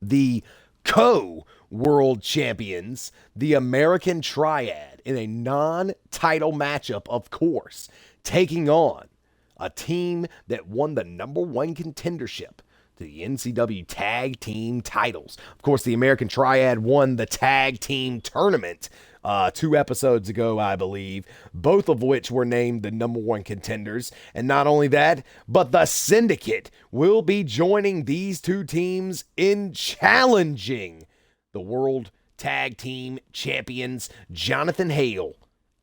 The co-world champions, the American Triad, in a non-title matchup, of course, taking on a team that won the #1 contendership to the NCW tag team titles. Of course, the American Triad won the tag team tournament 2 episodes ago, I believe, both of which were named the #1 contenders. And not only that, but the Syndicate will be joining these two teams in challenging the World Tag Team Champions Jonathan Hale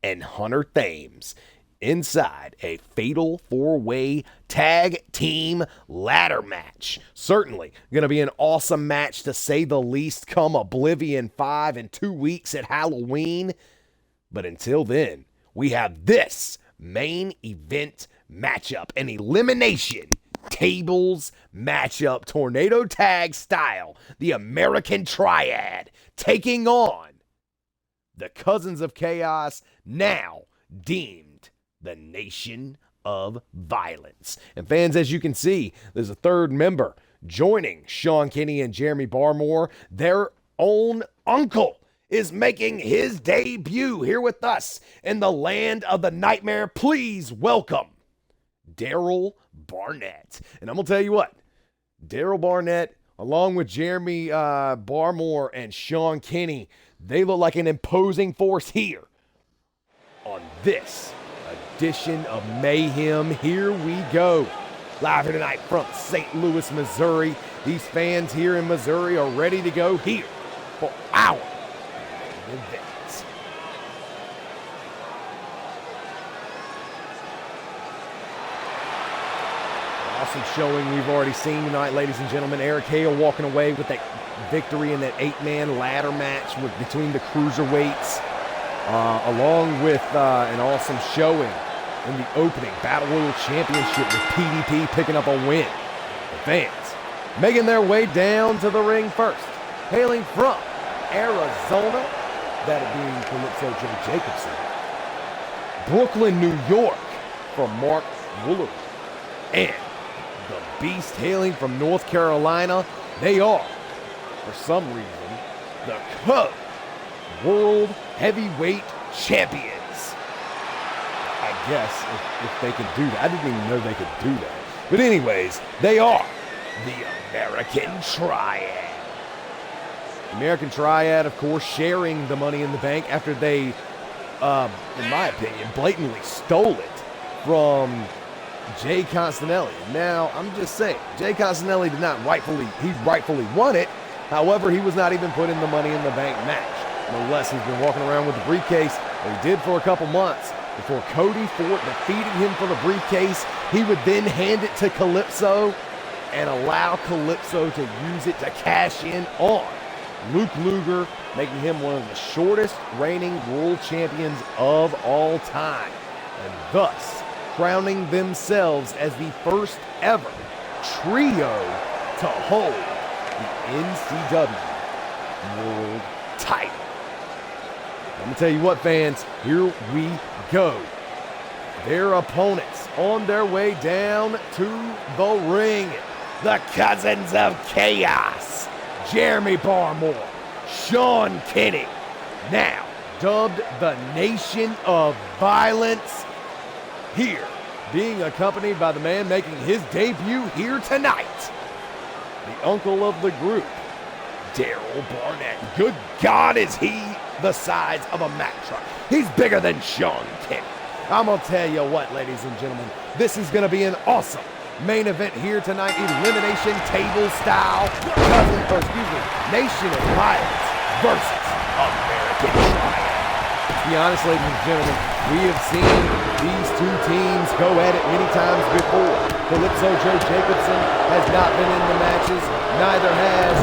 and Hunter Thames inside a fatal 4-way tag team ladder match. Certainly going to be an awesome match, to say the least, come Oblivion 5 in 2 weeks at Halloween. But until then, we have this main event matchup, an elimination tables matchup, tornado tag style. The American Triad taking on the Cousins of Chaos, now deemed the Nation of Violence. And fans, as you can see, there's a third member joining Sean Kinney and Jeremy Barmore. Their own uncle is making his debut here with us in the land of the nightmare. Please welcome Daryl Barnett. And I'm going to tell you what, Daryl Barnett, along with Jeremy Barmore and Sean Kinney, they look like an imposing force here on this edition of Mayhem. Here we go. Live here tonight from St. Louis, Missouri. These fans here in Missouri are ready to go here for our event. Awesome showing we've already seen tonight, ladies and gentlemen. Eric Hale walking away with that victory in that 8-man ladder match between the cruiserweights, along with an awesome showing in the opening Battle Royal Championship with PDP picking up a win. The fans making their way down to the ring first, hailing from Arizona, that being Calypso Joe Jacobson. Brooklyn, New York, from Mark Woolery. And the Beast hailing from North Carolina. They are, for some reason, the Co-World Heavyweight Champions. I guess if they could do that. I didn't even know they could do that. But anyways, they are the American Triad. American Triad, of course, sharing the Money in the Bank after they, in my opinion, blatantly stole it from Jay Constanelli. Now, I'm just saying, Jay Constanelli did not rightfully won it. However, he was not even put in the Money in the Bank match. No less, he's been walking around with the briefcase, or he did for a couple months, before Cody Ford defeated him for the briefcase. He would then hand it to Calypso and allow Calypso to use it to cash in on Luke Luger, making him one of the shortest reigning world champions of all time, and thus crowning themselves as the first ever trio to hold the NCW World Title. I'm going to tell you what, fans, here we go. Their opponents on their way down to the ring. The Cousins of Chaos, Jeremy Barmore, Sean Kinney, now dubbed the Nation of Violence, here being accompanied by the man making his debut here tonight, the uncle of the group, Daryl Barnett. Good God, is he the size of a Mack truck. He's bigger than Sean Kinney. I'm going to tell you what, ladies and gentlemen, this is going to be an awesome main event here tonight, elimination table style, Nation of Violence versus American Triad. To be honest, ladies and gentlemen, we have seen these two teams go at it many times before. Calypso Joe Jacobson has not been in the matches, neither has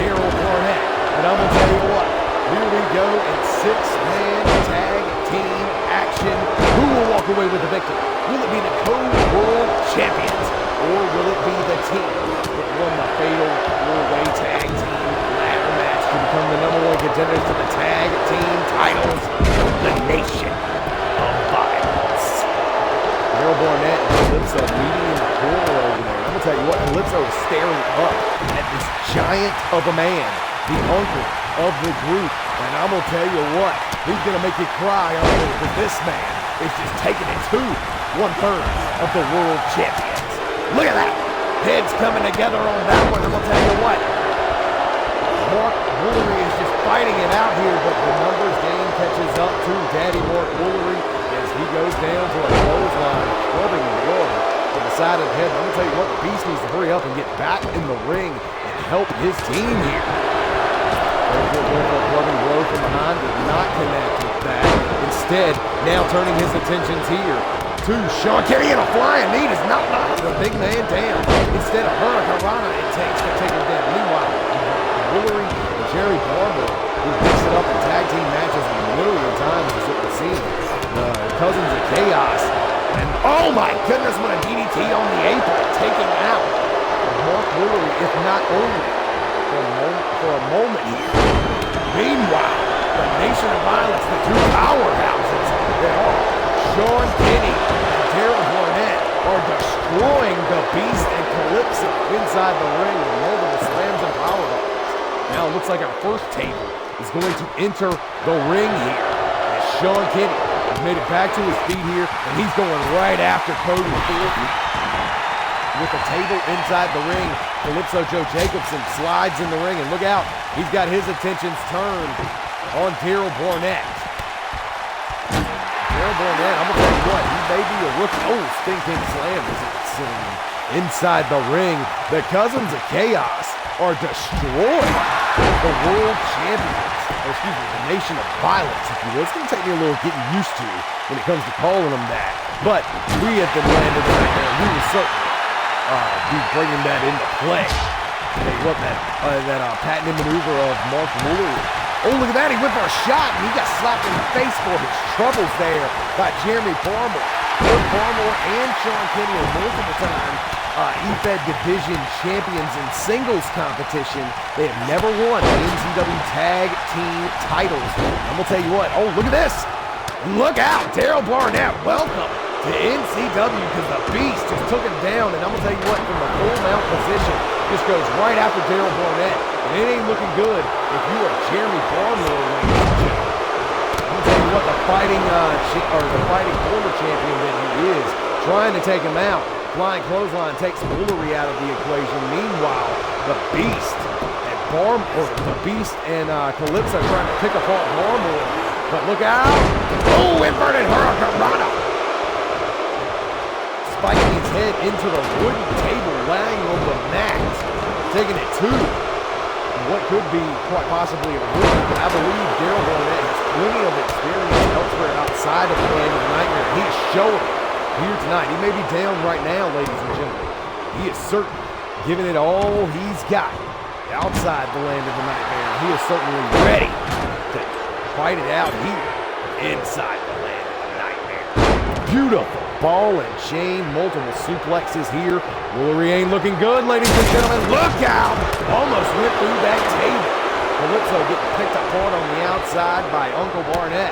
Daryl Barnett. But I'm going to tell you what, here we go in six-man tag team action. Who will walk away with the victory? Will it be the co-world champions, or will it be the team that won the fatal four-way tag team ladder match to become the #1 contenders to the tag team titles? The Nation of Violence. Daryl Barnett and Calypso meeting in the corner over there. I'm going to tell you what, Calypso is staring up at this giant of a man, the uncle of the group. And I'm going to tell you what, he's going to make you cry, because this man is just taking it to 1/3 of the world champions. Look at that. Heads coming together on that one. I'm going to tell you what, Mark Woolery is just fighting it out here, but the numbers game catches up to Daddy Mark Woolery as he goes down to a clothesline, rubbing blood to the side of the head. I'm going to tell you what, the Beast needs to hurry up and get back in the ring and help his team here. Rubbing blow from behind, did not connect with that. Instead, now turning his attentions here to Sean Kenny, and a flying knee does not knock the big man down. Instead of Hurricanrana, it takes to take him down. Meanwhile, Woolery and Jerry Barber, who mixed it up in tag team matches a million times, as it would seem. Cousins of Chaos. And oh my goodness, what a DDT on the apron, taking out Mark Woolery, if not only for a moment here. Meanwhile, the Nation of Violence, the two powerhouses that are Sean Kenny and Daryl Barnett, are destroying the Beast and Calypso inside the ring with multiple slams and powerbombs. Now it looks like our first table is going to enter the ring here as Sean Kenny has made it back to his feet here, and he's going right after Cody Thornton. With the table inside the ring, Calypso Joe Jacobson slides in the ring, and look out, he's got his attentions turned on Daryl Barnett. Daryl Barnett, I'm going to tell you what, he may be a rookie. Oh, stinking slam as it's sitting inside the ring. The Cousins of Chaos are destroying the world champions, or excuse me, the Nation of Violence, if you will. It's going to take me a little getting used to when it comes to calling them that. But we at the land of the nightmare, we will certainly be bringing that into play. Hey, what that patented maneuver of Mark Woolery. Oh, look at that, he went for a shot, and he got slapped in the face for his troubles there by Jeremy Barber. Both Barber and Sean Kenny are multiple time EFED Division champions in singles competition. They have never won the NCW Tag Team titles. I'm going to tell you what, oh, look at this. Look out, Daryl Barnett, welcome to NCW, because the Beast just took him down, and I'm going to tell you what, from the full mount position, just goes right after Daryl Barnett, and it ain't looking good if you are Jeremy Barber, ladies and gentlemen. I'm going to tell you what, the fighting former champion that he is, trying to take him out. Flying clothesline takes Woolery out of the equation. Meanwhile, the Beast and Calypso trying to pick apart Barber, but look out! Oh, inverted Hurricanrana! Spiking his head into the wooden table, lying on the mat, taking it to what could be quite possibly a rookie. But I believe Daryl Barnett has plenty of experience elsewhere outside of the land of the nightmare. He is showing it here tonight. He may be down right now, ladies and gentlemen. He is certainly giving it all he's got outside the land of the nightmare. He is certainly ready to fight it out here inside the land of the nightmare. Beautiful. Ball and chain, multiple suplexes here. Woolery ain't looking good, ladies and gentlemen. Look out! Almost went through that table. Calypso getting picked apart on the outside by Uncle Barnett.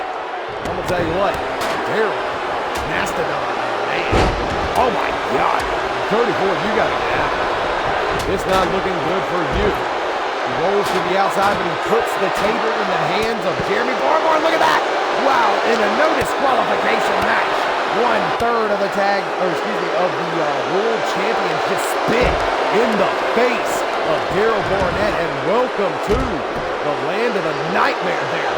I'm going to tell you what, Daryl, Mastodon, man. Oh my God. 34, you got to get out. It's not looking good for you. He rolls to the outside, but he puts the table in the hands of Jeremy Barber. Look at that! Wow, in a no disqualification match. 1/3 of the world champions just spit in the face of Daryl Barnett, and welcome to the land of the nightmare there.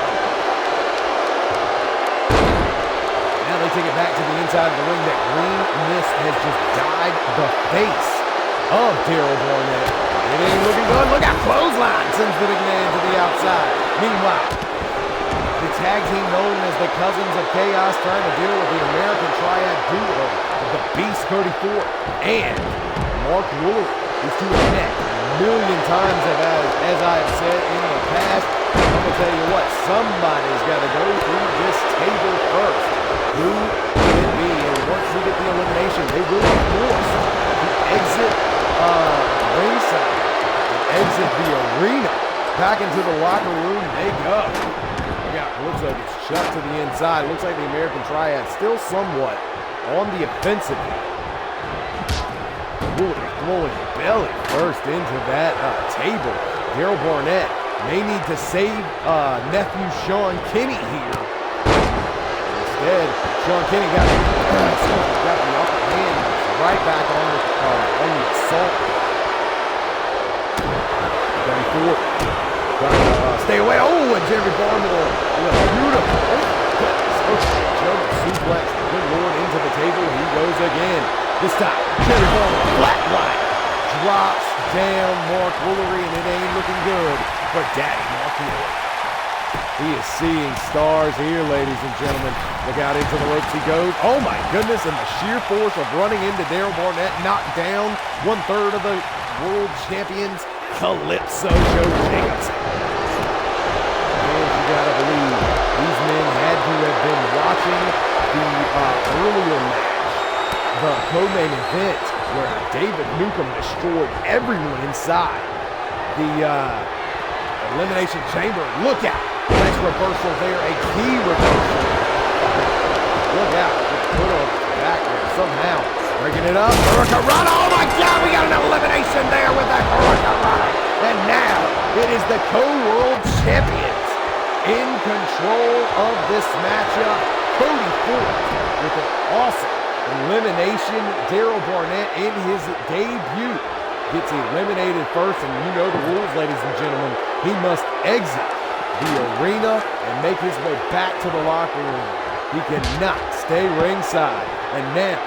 Now they take it back to the inside of the ring. That green mist has just dyed the face of Daryl Barnett. It ain't looking good. Look out, clothesline sends the big man to the outside. Meanwhile, the tag team known as the Cousins of Chaos trying to deal with the American Triad duo of the Beast Cody Ford and Mark Woolery. These two have met a million times, as I have said in the past. I'm going to tell you what, somebody's got to go through this table first. Who will it be? And once we get the elimination, they will, of course, exit ringside and exit the arena. Back into the locker room they go. Look out, Calypso gets shoved to the inside. Looks like the American Triad still somewhat on the offensive. Woolery throwing belly first into that table. Daryl Barnett may need to save nephew Sean Kinney here. Instead, Sean Kinney got the upper hand right back on the assault. Stay away. Oh, and Jerry Barmore with a beautiful. German suplex. Good Lord, into the table. He goes again. This time, Jerry Barmore flatline drops down Mark Woolery, and it ain't looking good for Daddy Mark Woolery. He is seeing stars here, ladies and gentlemen. Look out, into the ropes he goes. Oh my goodness, and the sheer force of running into Daryl Barnett knocked down 1/3 of the world champions, Calypso Joe Jacobson. And you gotta believe these men had to have been watching the earlier match, the co-main event, where David Newcomb destroyed everyone inside the Elimination Chamber. Look out! Nice reversal there, a key reversal. Look out, just put on back there somehow. Breaking it up, Hurricane. Oh my God, we got an elimination there with that Hurricane. And now it is the co-world champions in control of this matchup. Cody Ford with an awesome elimination. Daryl Barnett in his debut gets eliminated first, and you know the rules, ladies and gentlemen. He must exit the arena and make his way back to the locker room. He cannot stay ringside. And now,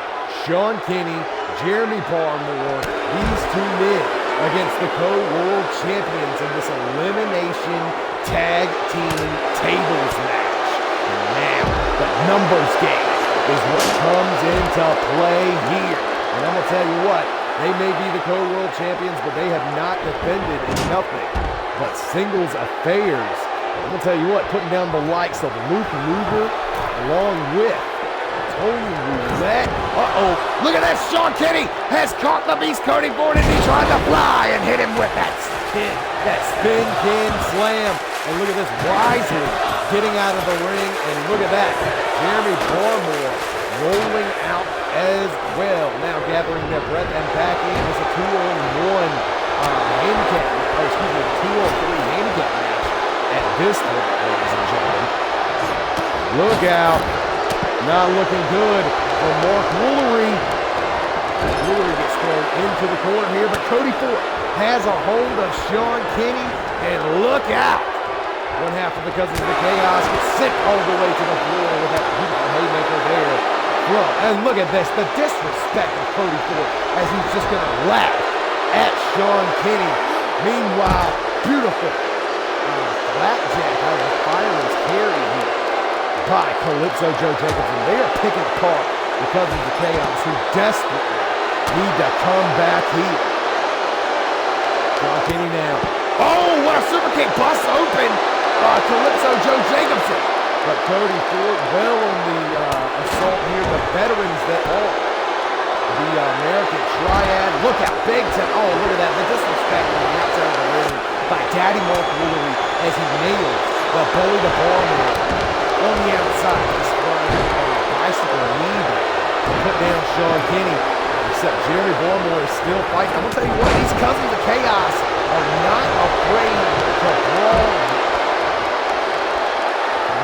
Sean Kinney, Jeremy Barmore, these two men against the co-world champions in this elimination tag team tables match. And now, the numbers game is what comes into play here. And I'm going to tell you what, they may be the co-world champions, but they have not defended in nothing but singles affairs. I'm going to tell you what, putting down the likes of Luke Luger along with Tony Roulette. Uh-oh, look at that. Sean Kinney has caught the Beast Cody Ford, and he tried to fly and hit him with that spin can slam. And look at this, wisely getting out of the ring, and look at that. Jeremy Barmore rolling out as well. Now gathering their breath and back in as a 2-on-1 handicap, or excuse me, 2-on-3 handicap match at this point, ladies and gentlemen. Look out. Not looking good for Mark Woolery. Woolery gets thrown into the corner here, but Cody Ford has a hold of Sean Kinney, and look out. One half of the Cousins of the Chaos gets sent all the way to the floor with that beautiful haymaker there. And look at this, the disrespect of Cody Ford as he's just going to laugh at Sean Kinney. Meanwhile, beautiful flapjack out of the Fireman's carry here by Calypso Joe Jacobson. They are picking apart the Cousins of Chaos, who desperately need to come back here. Sean Kinney now. Oh, what a super kick, busts open Calypso Joe Jacobson. But Cody Ford well on the assault here, the veterans that are the American Triad. Look out, big time. Oh, look at that, the disrespect on the outside of the ring by Daddy Mark Woolery as he nails the belly to Barmore on the outside. He's trying a bicycle knee to put down Sean Kinney. Except Jeremy Barmore is still fighting. I'm going to tell you what, these Cousins of Chaos are not afraid to brawl.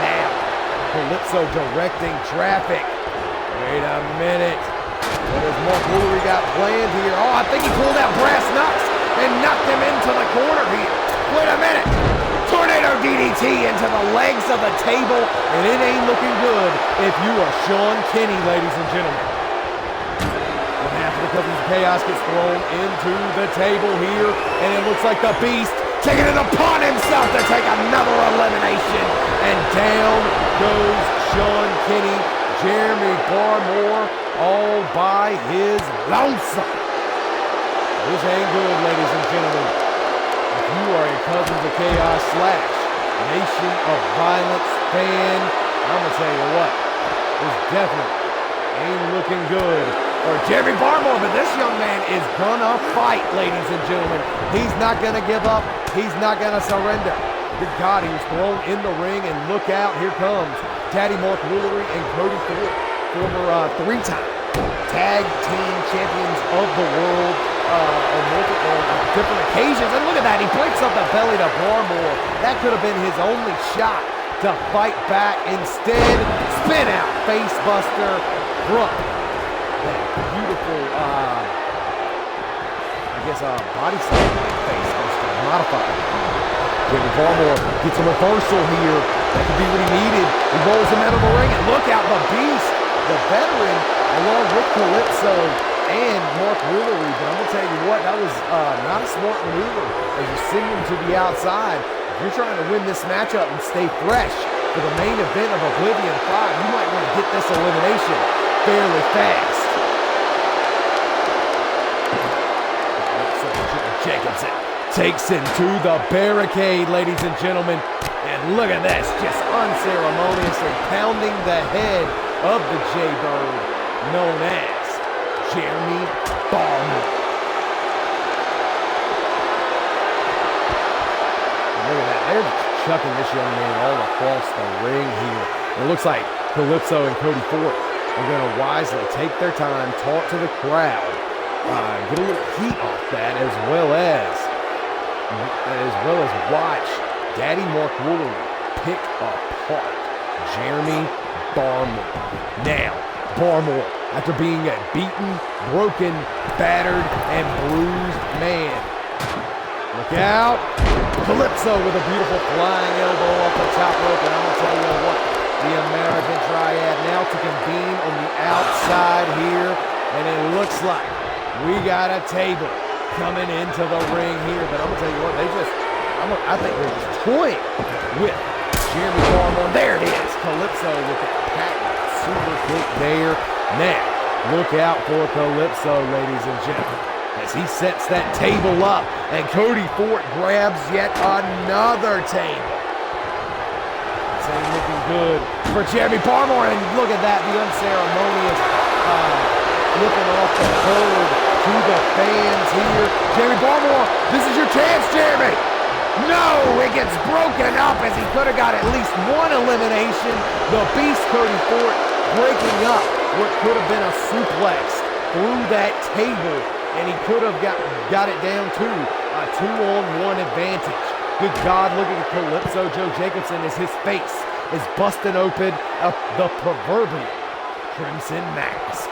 Now, Calypso directing traffic. Wait a minute. What has Mark Woolery got planned here? Oh, I think he pulled out brass knucks and knocked him into the corner here. Wait a minute. Tornado DDT. DDT into the legs of the table, and it ain't looking good if you are Sean Kinney, ladies and gentlemen. And half of the Cousins of Chaos gets thrown into the table here, and it looks like the Beast taking it upon himself to take another elimination, and down goes Sean Kinney, Jeremy Barmore, all by his lonesome. This ain't good, ladies and gentlemen. If you are a Cousins of Chaos / Nation of Violence fan, I'm going to tell you what, this definitely ain't looking good for Jeremy Barmore, but this young man is going to fight, ladies and gentlemen. He's not going to give up. He's not going to surrender. Good God, he was thrown in the ring, and look out, here comes Daddy Mark Woolery and Cody Ford, former three-time tag team champions of the world on multiple different occasions. And look at that, he breaks up the belly to Barmore. That could have been his only shot to fight back. Instead, spin out, face buster, front. That beautiful, body slam face buster, modified. Jeremy Barmore gets a reversal here. That could be what he needed. He rolls him out of the ring, and look out, the Beast, the veteran, along with Calypso and Mark Woolery. But I'm going to tell you what, that was not a smart maneuver as you send him to the outside. If you're trying to win this matchup and stay fresh for the main event of Oblivion 5, you might want to get this elimination fairly fast. Jacobson takes him to the barricade, ladies and gentlemen. And look at this, just unceremoniously pounding the head of the Jaybird, known as Jeremy Barmore. Look at that, they're chucking this young man all across the ring here. It looks like Calypso and Cody Ford are going to wisely take their time, talk to the crowd, get a little heat off that, as well as watch Daddy Mark Woolery pick apart Jeremy Barmore. Now, Barmore, after being a beaten, broken, battered, and bruised man. Look out! Calypso with a beautiful flying elbow off the top rope, and I'm going to tell you what, the American Triad now to convene on the outside here, and it looks like we got a table coming into the ring here, but I'm going to tell you what, I think they're just toying with Jeremy Barmore. There it is, Calypso with that patent super kick there. Now, look out for Calypso, ladies and gentlemen, as he sets that table up, and Cody Ford grabs yet another table. This ain't looking good for Jeremy Barmore, and look at that, the unceremonious looking off the bird to the fans here. Jeremy Barmore, this is your chance, Jeremy. No, it gets broken up as he could have got at least one elimination. The Beast, Cody Ford, breaking up what could have been a suplex through that table, and he could have got it down to a 2-on-1 advantage. Good God, looking at Calypso Joe Jacobson as his face is busting open the proverbial Crimson Mask.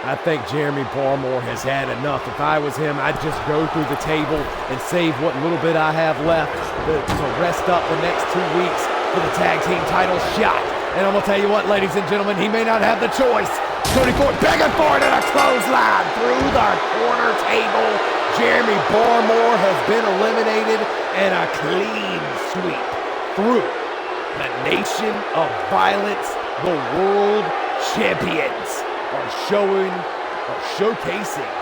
I think Jeremy Barmore has had enough. If I was him, I'd just go through the table and save what little bit I have left to rest up the next 2 weeks for the tag team title shot. And I'm going to tell you what, ladies and gentlemen, he may not have the choice. Cody Ford begging for it, and a clothesline through the corner table. Jeremy Barmore has been eliminated, and a clean sweep through the Nation of Violence, the World Champions are showcasing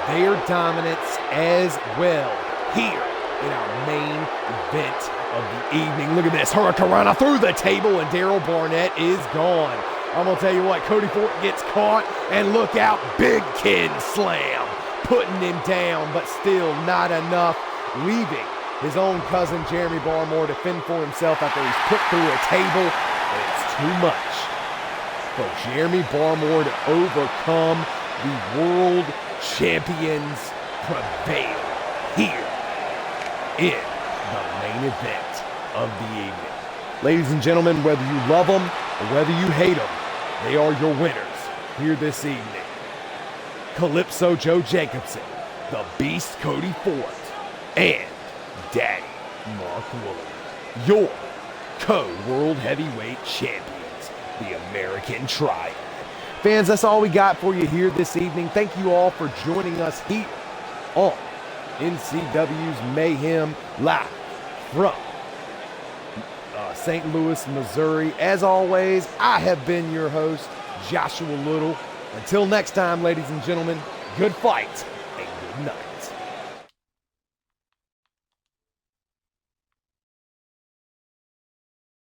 their dominance as well here in our main event of the evening. Look at this, Hurricanrana through the table, and Daryl Barnett is gone. I'm going to tell you what, Cody Ford gets caught, and look out, Big Kid Slam, putting him down, but still not enough, leaving his own cousin Jeremy Barmore to fend for himself after he's put through a table, and it's too much for Jeremy Barmore to overcome. The World Champions prevail here in the main event of the evening. Ladies and gentlemen, whether you love them or whether you hate them, they are your winners here this evening. Calypso Joe Jacobson, the Beast Cody Ford, and Daddy Mark Woolley, your co-world heavyweight champions, the American Triad. Fans, that's all we got for you here this evening. Thank you all for joining us here on NCW's Mayhem, live from St. Louis, Missouri. As always, I have been your host, Joshua Little. Until next time, ladies and gentlemen, good fight and good night.